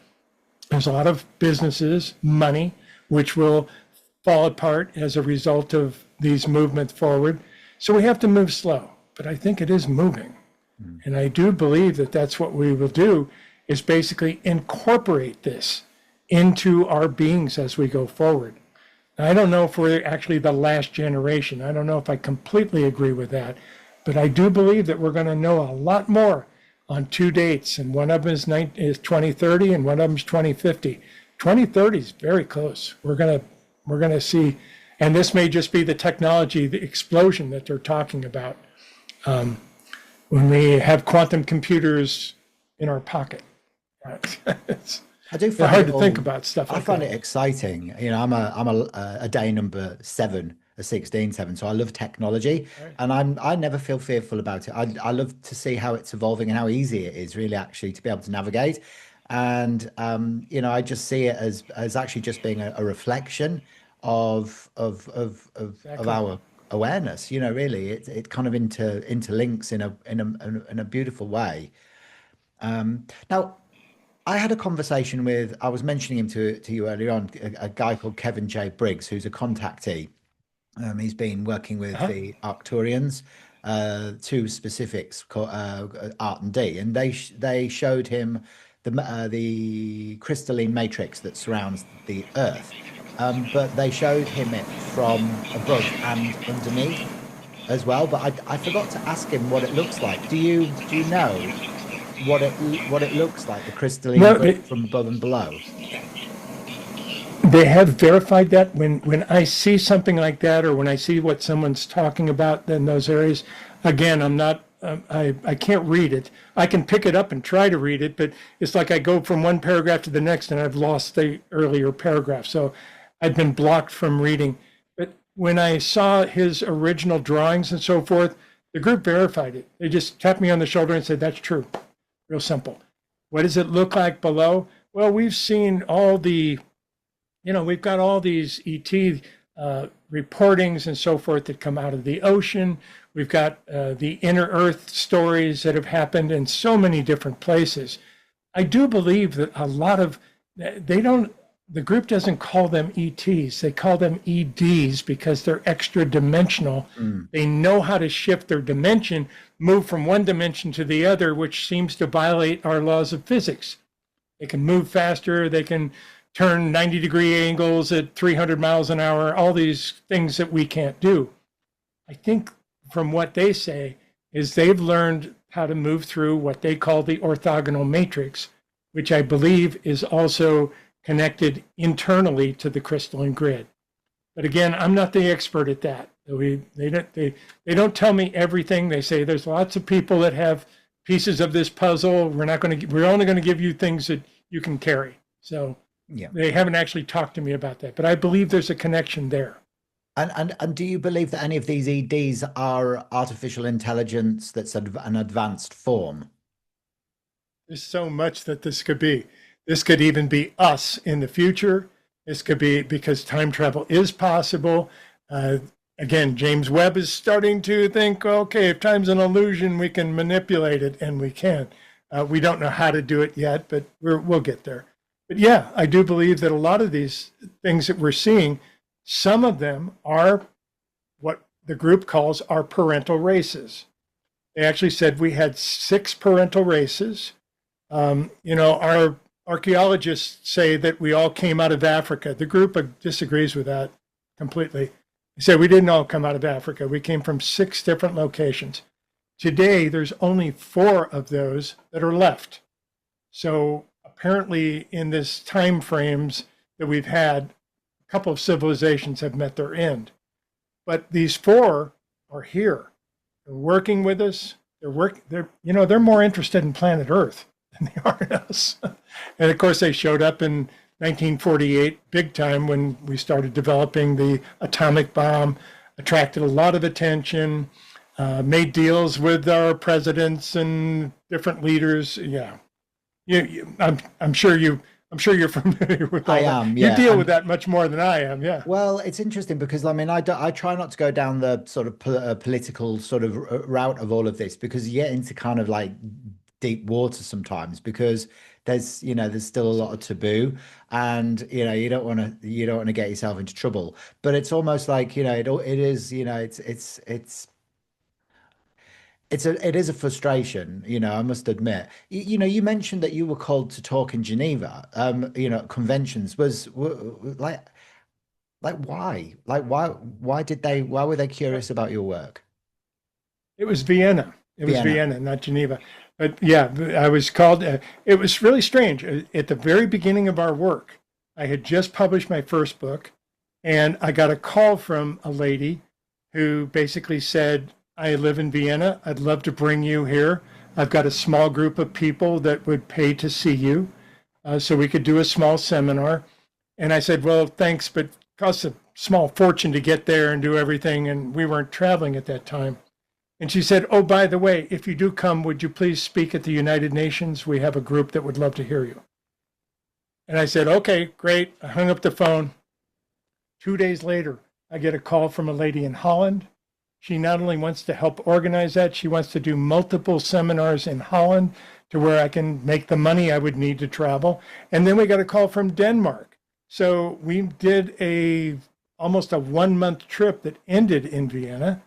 There's a lot of businesses, money, which will fall apart as a result of these movements forward. So we have to move slow, but I think it is moving. Mm. And I do believe that that's what we will do, is basically incorporate this into our beings as we go forward. I don't know if we're actually the last generation. I don't know if I completely agree with that, but I do believe that we're going to know a lot more on two dates, and one of them is 2030, and one of them is 2050. 2030 is very close. We're gonna see, and this may just be the technology, the explosion that they're talking about when we have quantum computers in our pocket. It's I do find hard it to think all, about stuff I like find that. it exciting. I'm a day number seven, a 16/7. So I love technology, Right. and I never feel fearful about it. I love to see how it's evolving and how easy it is really actually to be able to navigate. And I just see it as actually just being a reflection of Exactly. our awareness. Really, it kind of interlinks in a beautiful way. Now, I had a conversation with, I was mentioning him to you earlier on, a guy called Kevin J. Briggs, who's a contactee. He's been working with Uh-huh. the Arcturians, two specifics, Art and D, and they showed him the crystalline matrix that surrounds the Earth, but they showed him it from above and underneath as well. But I forgot to ask him what it looks like. Do you know what it looks like, the crystalline No, grid from above and below? they have verified that when I see something like that, or when I see what someone's talking about in those areas, again, I'm not, I can't read it. I can pick it up and try to read it, but it's like I go from one paragraph to the next and I've lost the earlier paragraph. So I've been blocked from reading. But when I saw his original drawings and so forth, the group verified it. They just tapped me on the shoulder and said, that's true. Real simple. What does it look like below? Well, we've seen all we've got all these ET reportings and so forth that come out of the ocean. We've got the inner Earth stories that have happened in so many different places. I do believe that a lot of they don't. The group doesn't call them ETs. They call them EDs because they're extra dimensional. Mm. They know how to shift their dimension, move from one dimension to the other, which seems to violate our laws of physics. They can move faster. They can turn 90-degree angles at 300 miles an hour, all these things that we can't do. I think from what they say is they've learned how to move through what they call the orthogonal matrix, which I believe is also connected internally to the crystalline grid. But again, I'm not the expert at that. They don't tell me everything. They say there's lots of people that have pieces of this puzzle. We're only going to give you things that you can carry. So Yeah. they haven't actually talked to me about that, but I believe there's a connection there. And do you believe that any of these EDs are artificial intelligence that's an advanced form? There's so much that this could be. This could even be us in the future. This could be because time travel is possible. Uh, Again, James Webb is starting to think, okay, if time's an illusion, we can manipulate it, and we can. We don't know how to do it yet, but we'll get there. But yeah, I do believe that a lot of these things that we're seeing, some of them are what the group calls our parental races. They actually said we had 6 parental races. Our archaeologists say that we all came out of Africa. The group disagrees with that completely. They say we didn't all come out of Africa. We came from 6 different locations. Today, there's only 4 of those that are left. So apparently, in this time frames that we've had, a couple of civilizations have met their end. But these 4 are here. They're working with us. They're more interested in planet Earth than they are in us. And of course, they showed up in 1948, big time, when we started developing the atomic bomb, attracted a lot of attention, made deals with our presidents and different leaders. Yeah, I'm sure you're familiar with I all that. am, You yeah. deal with And that much more than I am. Yeah. well, it's interesting because I mean, I try not to go down the sort of political sort of route of all of this because you get into kind of like deep water sometimes because there's still a lot of taboo, and you don't want to get yourself into trouble. But it's almost like, it is, it is a frustration, I must admit. You mentioned that you were called to talk in Geneva, at conventions. Like why? Why were they curious about your work? It was Vienna. It was Vienna. Vienna, not Geneva. But yeah, I was called. It was really strange. At the very beginning of our work, I had just published my first book, and I got a call from a lady who basically said, I live in Vienna. I'd love to bring you here. I've got a small group of people that would pay to see you, so we could do a small seminar. And I said, well, thanks, but it costs a small fortune to get there and do everything. And we weren't traveling at that time. And she said, oh, by the way, if you do come, would you please speak at the United Nations? We have a group that would love to hear you. And I said, okay, great. I hung up the phone. 2 days later, I get a call from a lady in Holland. She not only wants to help organize that, she wants to do multiple seminars in Holland to where I can make the money I would need to travel. And then we got a call from Denmark. So we did almost a 1 month trip that ended in Vienna.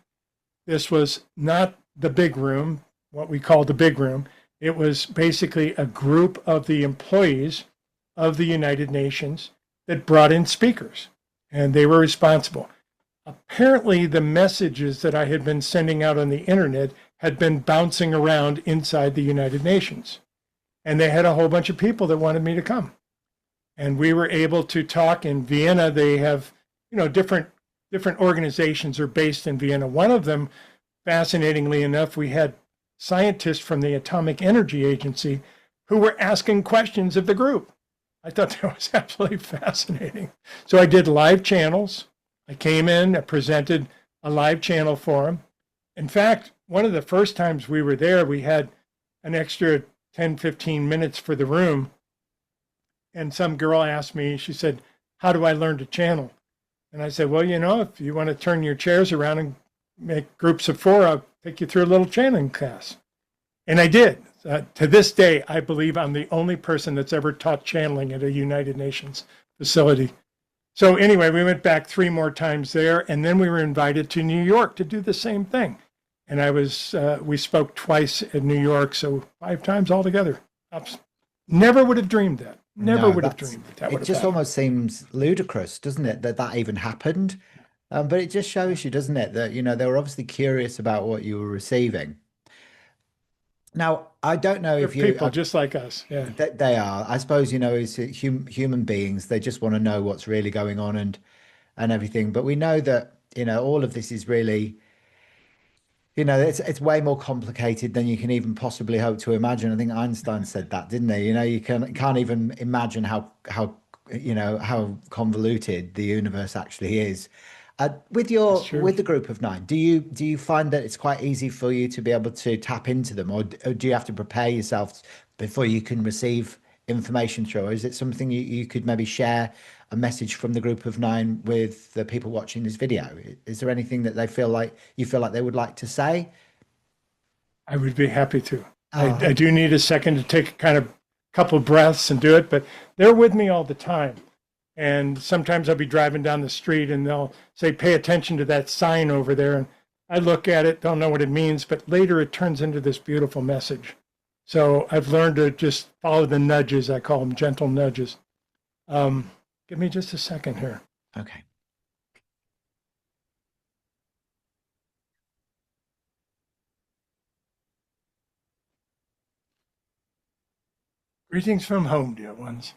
This was not the big room, what we call the big room. It was basically a group of the employees of the United Nations that brought in speakers, and they were responsible. Apparently, the messages that I had been sending out on the internet had been bouncing around inside the United Nations, and they had a whole bunch of people that wanted me to come. And we were able to talk in Vienna. They have, different organizations are based in Vienna. One of them, fascinatingly enough, we had scientists from the Atomic Energy Agency who were asking questions of the group. I thought that was absolutely fascinating. So I did live channels. I came in, I presented a live channel for them. In fact, one of the first times we were there, we had an extra 10, 15 minutes for the room. And some girl asked me, she said, how do I learn to channel? And I said, well, if you want to turn your chairs around and make groups of 4, I'll take you through a little channeling class. And I did. To this day, I believe I'm the only person that's ever taught channeling at a United Nations facility. So anyway, we went back 3 more times there, and then we were invited to New York to do the same thing. And we spoke twice in New York, so 5 times altogether. Never would have dreamed that. Never would have dreamed that would have It just happened. almost seems ludicrous, doesn't it, that even happened? But it just shows you, doesn't it, that, they were obviously curious about what you were receiving. Now, I don't know They're if you, people just like us. Yeah. they are, I suppose, as human beings, they just want to know what's really going on and everything. But we know that, all of this is really, it's way more complicated than you can even possibly hope to imagine. I think Einstein said that, didn't he? You can't even imagine how convoluted the universe actually is. With That's true. the group of 9, do you find that it's quite easy for you to be able to tap into them, or do you have to prepare yourself before you can receive information through? Or is it something you could maybe share a message from the group of 9 with the people watching this video? Is there anything that you feel like they would like to say? I would be happy to. Oh, I do need a second to take kind of couple breaths and do it, but they're with me all the time. And sometimes I'll be driving down the street and they'll say, pay attention to that sign over there. And I look at it, don't know what it means, but later it turns into this beautiful message. So I've learned to just follow the nudges. I call them gentle nudges. Give me just a second here. okay. Greetings from home, dear ones.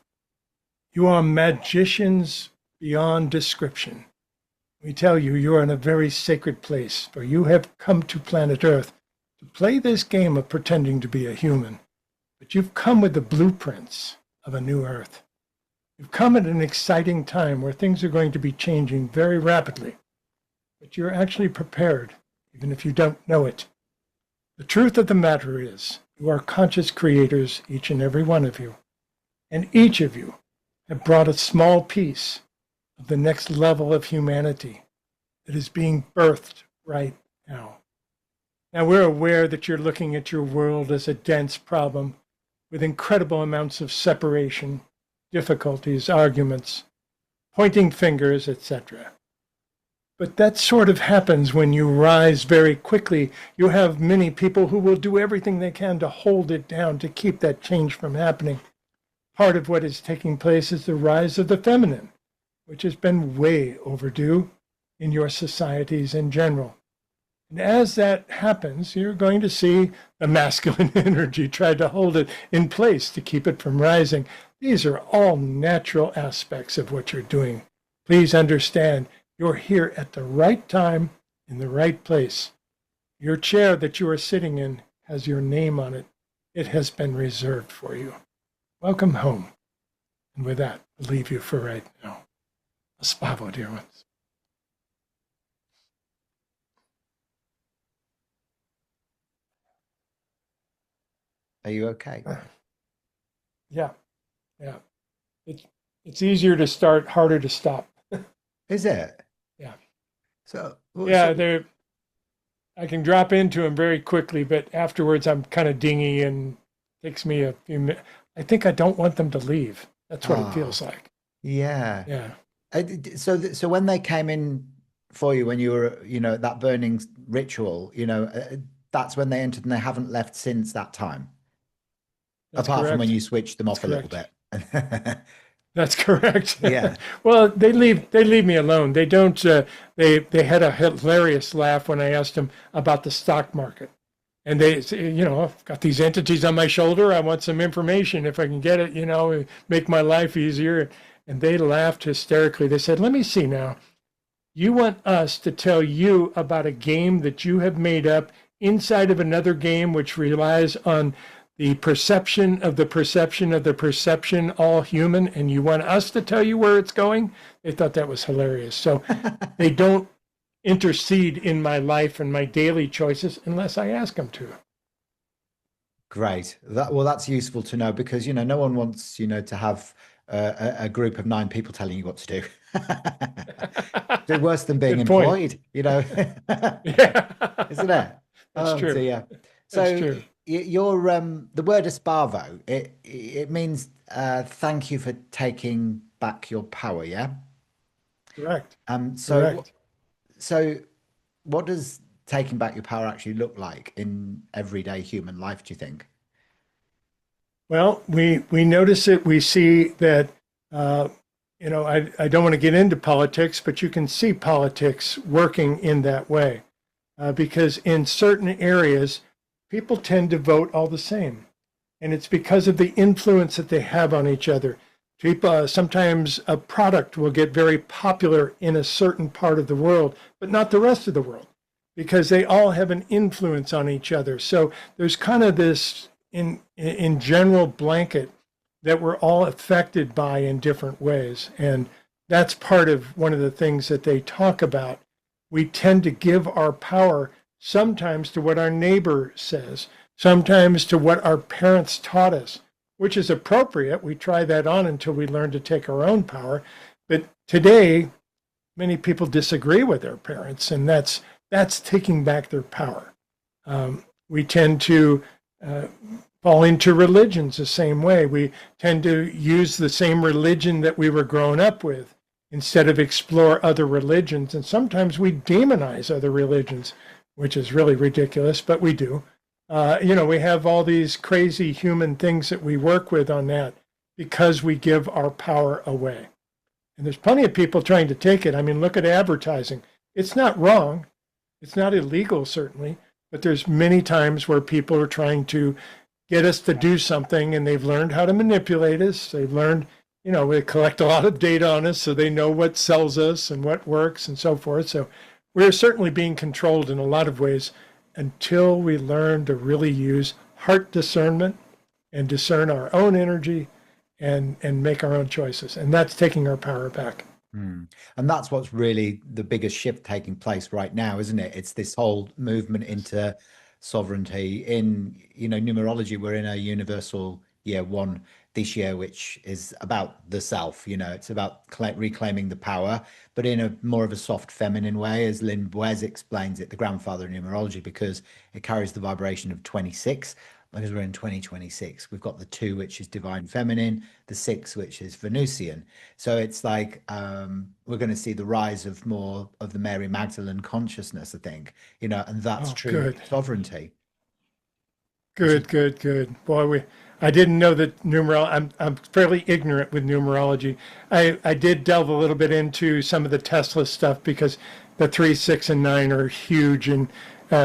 You are magicians beyond description. We tell you, you are in a very sacred place, for you have come to planet Earth to play this game of pretending to be a human. But you've come with the blueprints of a new Earth. You've come at an exciting time where things are going to be changing very rapidly. But you're actually prepared, even if you don't know it. The truth of the matter is, you are conscious creators, each and every one of you. And each of you have brought a small piece of the next level of humanity that is being birthed right now. Now, we're aware that you're looking at your world as a dense problem, with incredible amounts of separation, difficulties, arguments, pointing fingers, etc. But that sort of happens when you rise very quickly. You have many people who will do everything they can to hold it down, to keep that change from happening. Part of what is taking place is the rise of the feminine, which has been way overdue in your societies in general. And as that happens, you're going to see the masculine energy try to hold it in place to keep it from rising. These are all natural aspects of what you're doing. Please understand, you're here at the right time, in the right place. Your chair that you are sitting in has your name on it. It has been reserved for you. Welcome home. And with that, I'll leave you for right now. Espavo, dear ones. Are you okay? Yeah, yeah. It's it's easier to start, harder to stop. Is it? Yeah. So, Yeah, they're I can drop into them very quickly, but afterwards I'm kind of dingy and takes me a few minutes. I think I don't want them to leave. That's what it ah, feels like. yeah. Yeah, So when they came in for you when you were, at that burning ritual, that's when they entered and they haven't left since that time, that's apart from when correct. you switched them That's off a little correct. bit. That's correct. Yeah. Well, they leave me alone. They don't. They had a hilarious laugh when I asked them about the stock market, and they say, I've got these entities on my shoulder. I want some information if I can get it. Make my life easier. And they laughed hysterically. They said, "Let me see now. You want us to tell you about a game that you have made up inside of another game, which relies on the perception of the perception of the perception, all human, and you want us to tell you where it's going?" They thought that was hilarious. So they don't intercede in my life and my daily choices unless I ask them to. Great. That's useful to know because, no one wants, to have a group of 9 people telling you what to do. It's worse than being Good point. employed, Yeah, isn't it? that's Oh true. dear. That's So true. your the word espavo, it means thank you for taking back your power, yeah? Correct. Um so Correct. so what does taking back your power actually look like in everyday human life, do you think? Well, we notice it. We see that, uh, I don't want to get into politics, but you can see politics working in that way because in certain areas, people tend to vote all the same. And it's because of the influence that they have on each other. People, sometimes a product will get very popular in a certain part of the world, but not the rest of the world, because they all have an influence on each other. So there's kind of this in general blanket that we're all affected by in different ways, and that's part of one of the things that they talk about. We tend to give our power sometimes to what our neighbor says, sometimes to what our parents taught us, which is appropriate. We try that on until we learn to take our own power. But today, many people disagree with their parents, and that's taking back their power. We tend to uh, fall into religions the same way. We tend to use the same religion that we were grown up with instead of explore other religions. And sometimes we demonize other religions, which is really ridiculous, but we do. We have all these crazy human things that we work with on that because we give our power away. And there's plenty of people trying to take it. I mean, look at advertising. It's not wrong. It's not illegal, certainly, but there's many times where people are trying to get us to do something and they've learned how to manipulate us. They've learned, they collect a lot of data on us so they know what sells us and what works and so forth. So we're certainly being controlled in a lot of ways until we learn to really use heart discernment and discern our own energy and make our own choices. And that's taking our power back. Mm. And that's what's really the biggest shift taking place right now, isn't it? It's this whole movement Yes. into sovereignty. In, numerology, we're in a universal year one this year, which is about the self. It's about reclaiming the power, but in a more of a soft feminine way, as Lynn Wes explains it, the grandfather of numerology, because it carries the vibration of 26. because we're in 2026. We've got the 2, which is divine feminine, the 6, which is Venusian. So it's like we're going to see the rise of more of the Mary Magdalene consciousness, I think, and that's Oh, true good. sovereignty, which is Good. Boy, I didn't know that I'm fairly ignorant with numerology. I did delve a little bit into some of the Tesla stuff because the 3, 6, and 9 are huge, and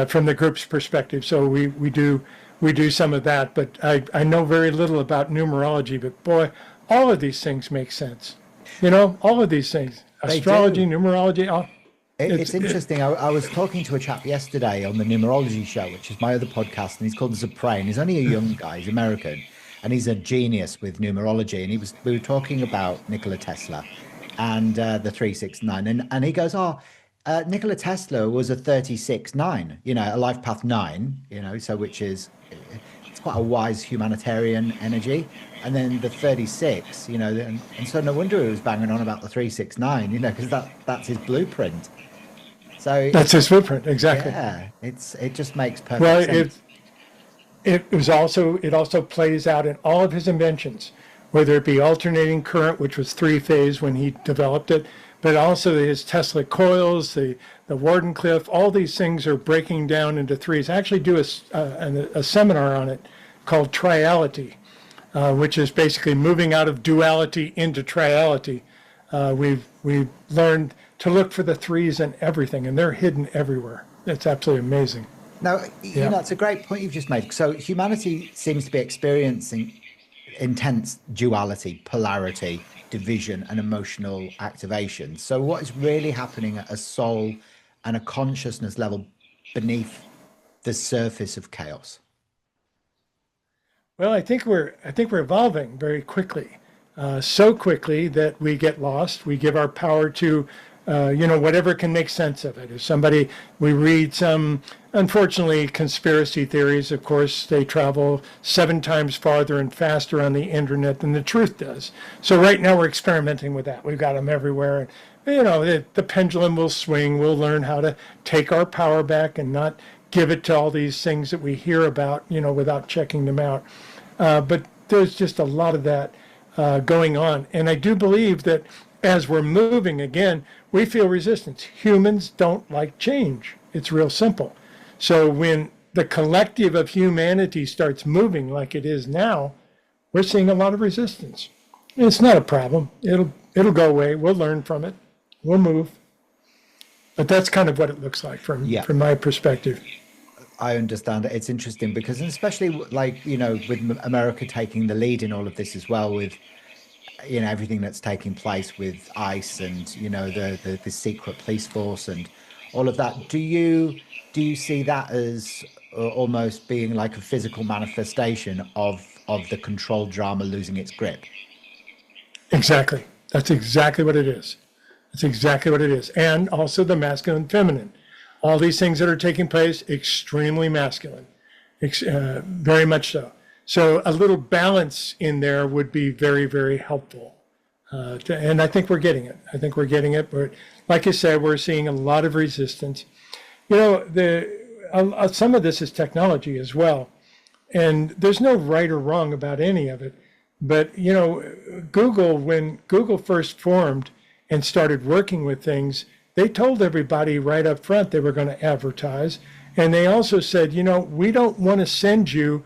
from the group's perspective. So we do some of that, but I know very little about numerology. But boy, all of these things make sense. All of these things, they astrology, do. numerology, all. It's interesting. I was talking to a chap yesterday on the Numerology Show, which is my other podcast, and he's called Zapray, and he's only a young guy, he's American, and he's a genius with numerology. And we were talking about Nikola Tesla and the 369, and he goes, "Oh, Nikola Tesla was a 36-9, a life path 9, so which is it's quite a wise humanitarian energy." And then the 36, and so no wonder he was banging on about the 369, because that's his blueprint. So That's his blueprint, exactly. yeah, it just makes Well, perfect sense. it also plays out in all of his inventions, whether it be alternating current, which was 3-phase when he developed it, but also his Tesla coils, the Wardenclyffe, all these things are breaking down into threes. I actually do a seminar on it called triality, which is basically moving out of duality into triality. We've learned to look for the threes in everything, and they're hidden everywhere. It's absolutely amazing. Now, Yeah. it's a great point you've just made. So humanity seems to be experiencing intense duality, polarity, division, and emotional activation. So what is really happening at a soul and a consciousness level beneath the surface of chaos? Well, I think we're evolving very quickly, so quickly that we get lost. We give our power to, whatever can make sense of it. If we read some, unfortunately, conspiracy theories. Of course, they travel 7 times farther and faster on the internet than the truth does. So right now we're experimenting with that. We've got them everywhere. The pendulum will swing. We'll learn how to take our power back and not give it to all these things that we hear about, without checking them out. But there's just a lot of that going on. And I do believe that as we're moving again, we feel resistance. Humans don't like change. It's real simple. So when the collective of humanity starts moving like it is now, we're seeing a lot of resistance. It's not a problem. It'll go away. We'll learn from it. We'll move. But that's kind of what it looks like Yeah. from my perspective. I understand it. It's interesting because, and especially like, with America taking the lead in all of this as well, with, everything that's taking place with ICE and, the secret police force and all of that. Do you see that as almost being like a physical manifestation of the control drama losing its grip? Exactly. That's exactly what it is. That's exactly what it is. And also the masculine and feminine. All these things that are taking place, extremely masculine, very much so. So a little balance in there would be very, very helpful. And I think we're getting it. Like you said, we're seeing a lot of resistance. Some of this is technology as well. And there's no right or wrong about any of it. But, Google, when Google first formed and started working with things, they told everybody right up front they were going to advertise. And they also said, we don't want to send you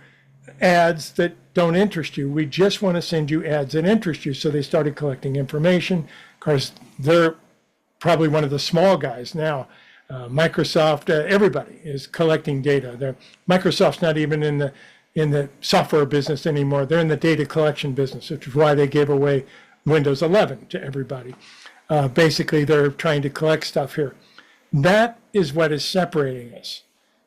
ads that don't interest you. We just want to send you ads that interest you. So they started collecting information. Of course, they're probably one of the small guys now. Microsoft, everybody is collecting data. Microsoft's not even in the software business anymore. They're in the data collection business, which is why they gave away Windows 11 to everybody. Basically, they're trying to collect stuff here. That is what is separating us.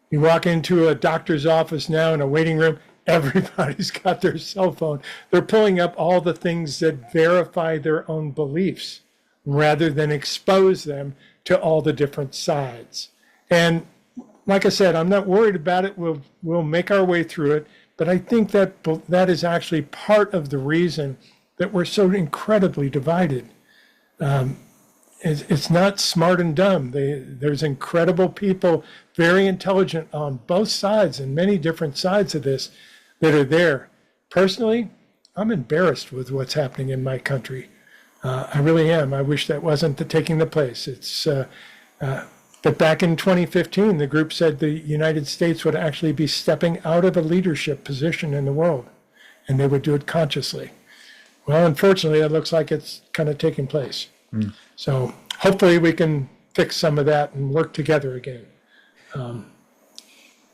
You walk into a doctor's office now in a waiting room, everybody's got their cell phone. They're pulling up all the things that verify their own beliefs rather than expose them to all the different sides. And like I said, I'm not worried about it. We'll make our way through it. But I think that is actually part of the reason that we're so incredibly divided. It's not smart and dumb. There's incredible people, very intelligent on both sides and many different sides of this. that are there. Personally, I'm embarrassed with what's happening in my country. I really am. I wish that wasn't taking the place. But back in 2015, the group said the United States would actually be stepping out of a leadership position in the world, and they would do it consciously. Well, unfortunately, it looks like it's kind of taking place. Mm. So hopefully we can fix some of that and work together again.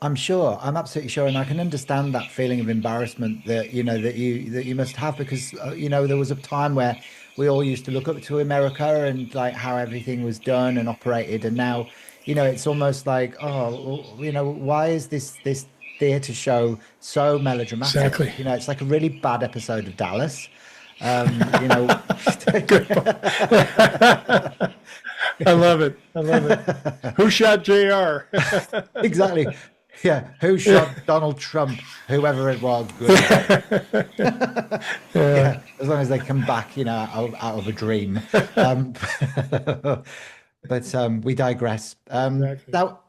I'm sure. I'm absolutely sure, and I can understand that feeling of embarrassment that you must have because there was a time where we all used to look up to America and like how everything was done and operated, and now it's almost like why is this theatre show so melodramatic? Exactly. It's like a really bad episode of Dallas. Um, you know, Good. I love it. I love it. Who shot JR? exactly. Yeah, who shot Donald Trump? Whoever it was, good luck. Yeah, Yeah, as long as they come back, out of a dream. Um, but we digress. exactly. Now,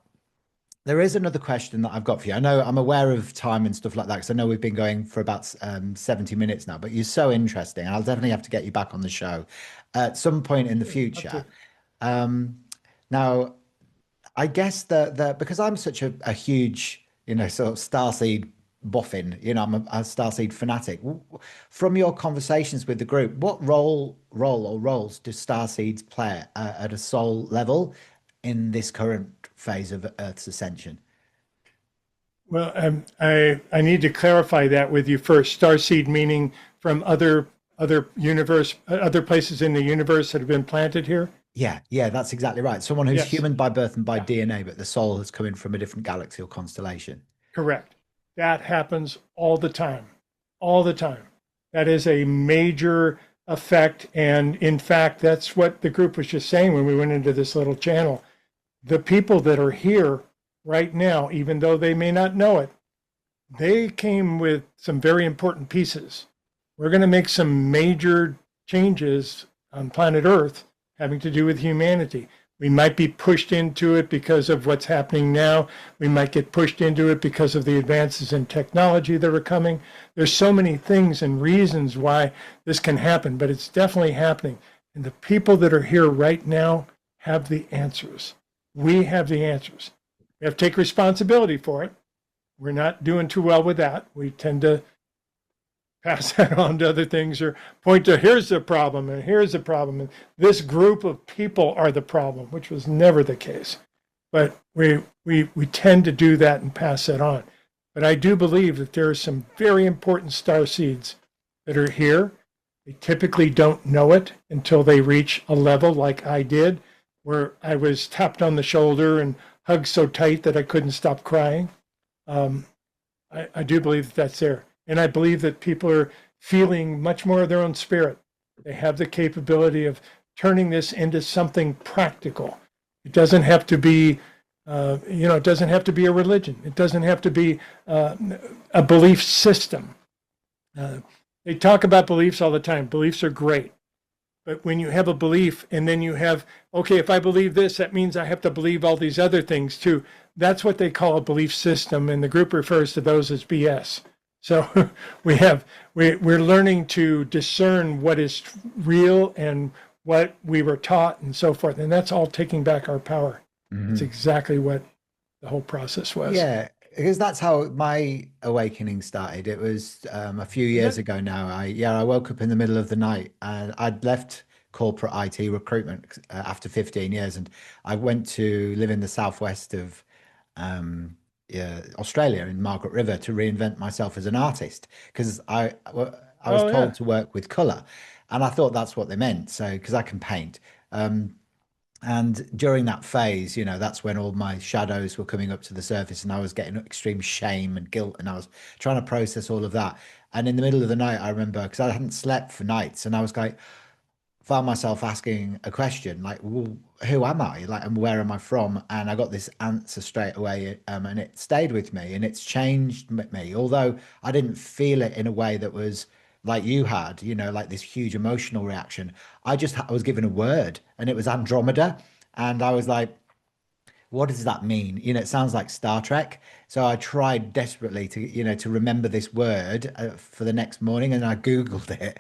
there is another question that I've got for you. I know I'm aware of time and stuff like that because I know we've been going for about 70 minutes now, but you're so interesting. I'll definitely have to get you back on the show at some point in the Up to future. Um, now, I guess that because I'm such a huge, sort of Starseed boffin, I'm a Starseed fanatic. From your conversations with the group, what role or roles do Starseeds play at a soul level in this current phase of Earth's ascension? well, I need to clarify that with you first. Starseed meaning from other places in the universe that have been planted here. Yeah, yeah, that's exactly right. Someone who's Yes. human by birth and by Yeah. DNA, but the soul has come in from a different galaxy or constellation. Correct. That happens all the time. All the time. That is a major effect. And in fact, that's what the group was just saying when we went into this little channel. The people that are here right now, even though they may not know it, they came with some very important pieces. We're going to make some major changes on planet Earth having to do with humanity. We might be pushed into it because of what's happening now. We might get pushed into it because of the advances in technology that are coming. There's so many things and reasons why this can happen, but it's definitely happening. And the people that are here right now have the answers. We have the answers. We have to take responsibility for it. We're not doing too well with that. We tend to pass that on to other things or point to here's the problem and here's the problem. And this group of people are the problem, which was never the case. But we tend to do that and pass that on. But I do believe that there are some very important star seeds that are here. They typically don't know it until they reach a level like I did, where I was tapped on the shoulder and hugged so tight that I couldn't stop crying. Um, I do believe that that's there. And I believe that people are feeling much more of their own spirit. They have the capability of turning this into something practical. It doesn't have to be, it doesn't have to be a religion. It doesn't have to be a belief system. Uh, they talk about beliefs all the time. Beliefs are great. But when you have a belief and then you have, okay, if I believe this, that means I have to believe all these other things too. That's what they call a belief system. And the group refers to those as BS. So we're learning to discern what is real and what we were taught and so forth. And that's all taking back our power. It's Hmm. exactly what the whole process was. Yeah, because that's how my awakening started. It was a few Is years it? ago now. I woke up in the middle of the night and I'd left corporate IT recruitment after 15 years, and I went to live in the southwest of yeah, Australia in Margaret River to reinvent myself as an artist because I was Oh told yeah. to work with color, and I thought that's what they meant. So because I can paint. And during that phase, that's when all my shadows were coming up to the surface and I was getting extreme shame and guilt and I was trying to process all of that. And in the middle of the night, I remember because I hadn't slept for nights and I was like, found myself asking a question like, well, who am I? Like, and where am I from? And I got this answer straight away, and it stayed with me and it's changed me. Although I didn't feel it in a way that was like you had, like this huge emotional reaction. I was given a word, and it was Andromeda, and I was like, what does that mean? It sounds like Star Trek. So I tried desperately to remember this word for the next morning, and I Googled it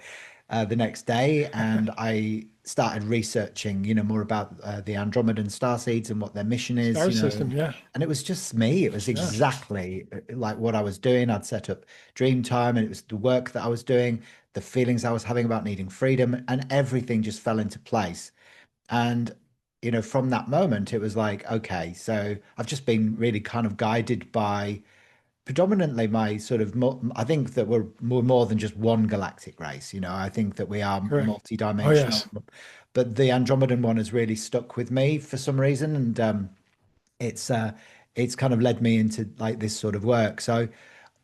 the next day, and I started researching, more about the Andromedan starseeds and what their mission is, Star system, yeah, and it was just me. It was yeah, exactly like what I was doing. I'd set up Dreamtime, and it was the work that I was doing, the feelings I was having about needing freedom, and everything just fell into place. And, from that moment, it was like, okay, so I've just been really kind of guided by predominantly my sort of, I think that we're more than just one galactic race. I think that we are correct. Oh multi-dimensional, yes, but the Andromedan one has really stuck with me for some reason. And it's it's kind of led me into like this sort of work. So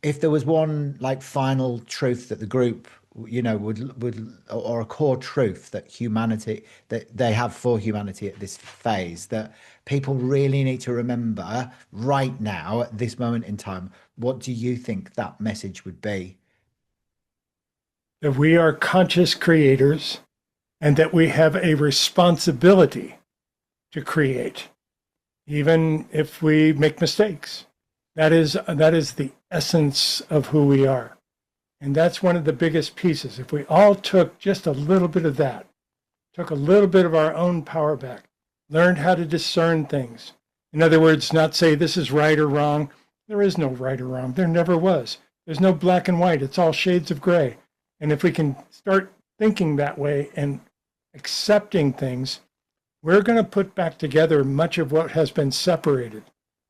if there was one like final truth that the group, would or a core truth that humanity that they have for humanity at this phase that people really need to remember right now at this moment in time, what do you think that message would be? that we are conscious creators and that we have a responsibility to create, even if we make mistakes. That is the essence of who we are. And that's one of the biggest pieces. If we all took just a little bit of that, took a little bit of our own power back, learned how to discern things. In other words, not say this is right or wrong. There is no right or wrong. There never was. There's no black and white. It's all shades of gray. And if we can start thinking that way and accepting things, we're going to put back together much of what has been separated.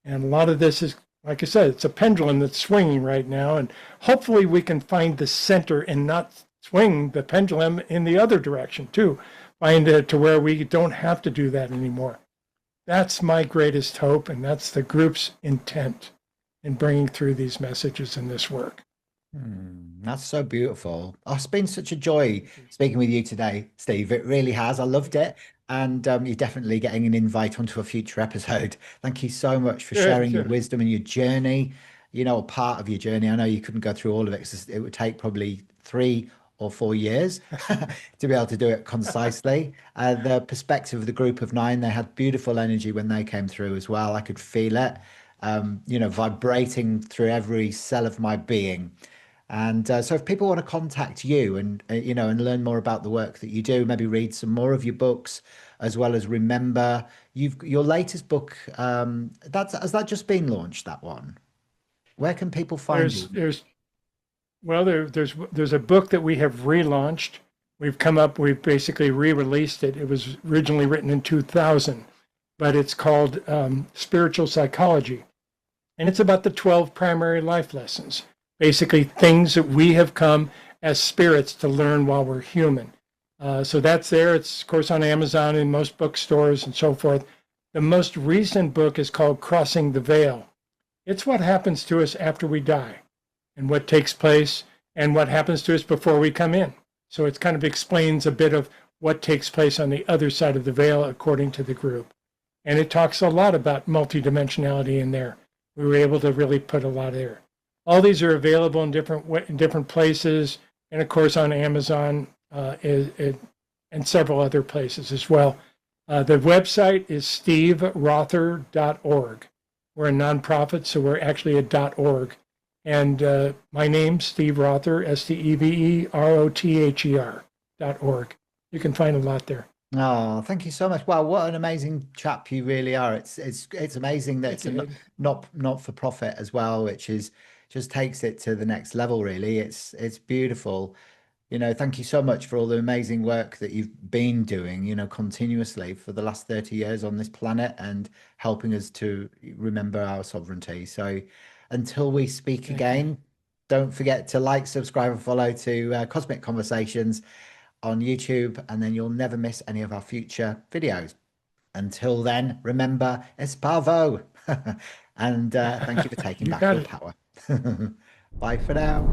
And a lot of this is, like I said, it's a pendulum that's swinging right now. And hopefully we can find the center and not swing the pendulum in the other direction too. Find it to where we don't have to do that anymore. That's my greatest hope. And that's the group's intent in bringing through these messages in this work. That's so beautiful. Oh, it's been such a joy speaking with you today, Steve. It really has. I loved it. And you're definitely getting an invite onto a future episode. Thank you so much for Good, sharing your good. wisdom and your journey, part of your journey. I know you couldn't go through all of it 'cause it would take probably 3 or 4 years to be able to do it concisely. The perspective of the group of nine, they had beautiful energy when they came through as well. I could feel it, vibrating through every cell of my being. And so, if people want to contact you and and learn more about the work that you do, maybe read some more of your books, as well as remember your latest book. That's has that just been launched? That one. Where can people find There's, you? there's, well, there's a book that we have relaunched. We've basically re-released it. It was originally written in 2000, but it's called Spiritual Psychology. And it's about the 12 primary life lessons, basically things that we have come as spirits to learn while we're human. So that's there. It's, of course, on Amazon and most bookstores and so forth. The most recent book is called Crossing the Veil. It's what happens to us after we die and what takes place and what happens to us before we come in. So it kind of explains a bit of what takes place on the other side of the veil according to the group. And it talks a lot about multidimensionality in there. We were able to really put a lot there. All these are available in different places, and of course on Amazon and several other places as well. The website is steverother.org. We're a nonprofit, so we're actually a .org. And my name's Steve Rother, SteveRother.org. You can find a lot there. Oh, thank you so much. Wow, what an amazing chap you really are. It's amazing that Thank it's you, a Hayden. not for profit as well, which is just takes it to the next level, really. It's beautiful. Thank you so much for all the amazing work that you've been doing, continuously for the last 30 years on this planet and helping us to remember our sovereignty. So until we speak Thank you. again, don't forget to like, subscribe, and follow to Cosmic Conversations on YouTube, and then you'll never miss any of our future videos. Until then, remember Espavo. And thank you for taking You back got your it. power. Bye for now.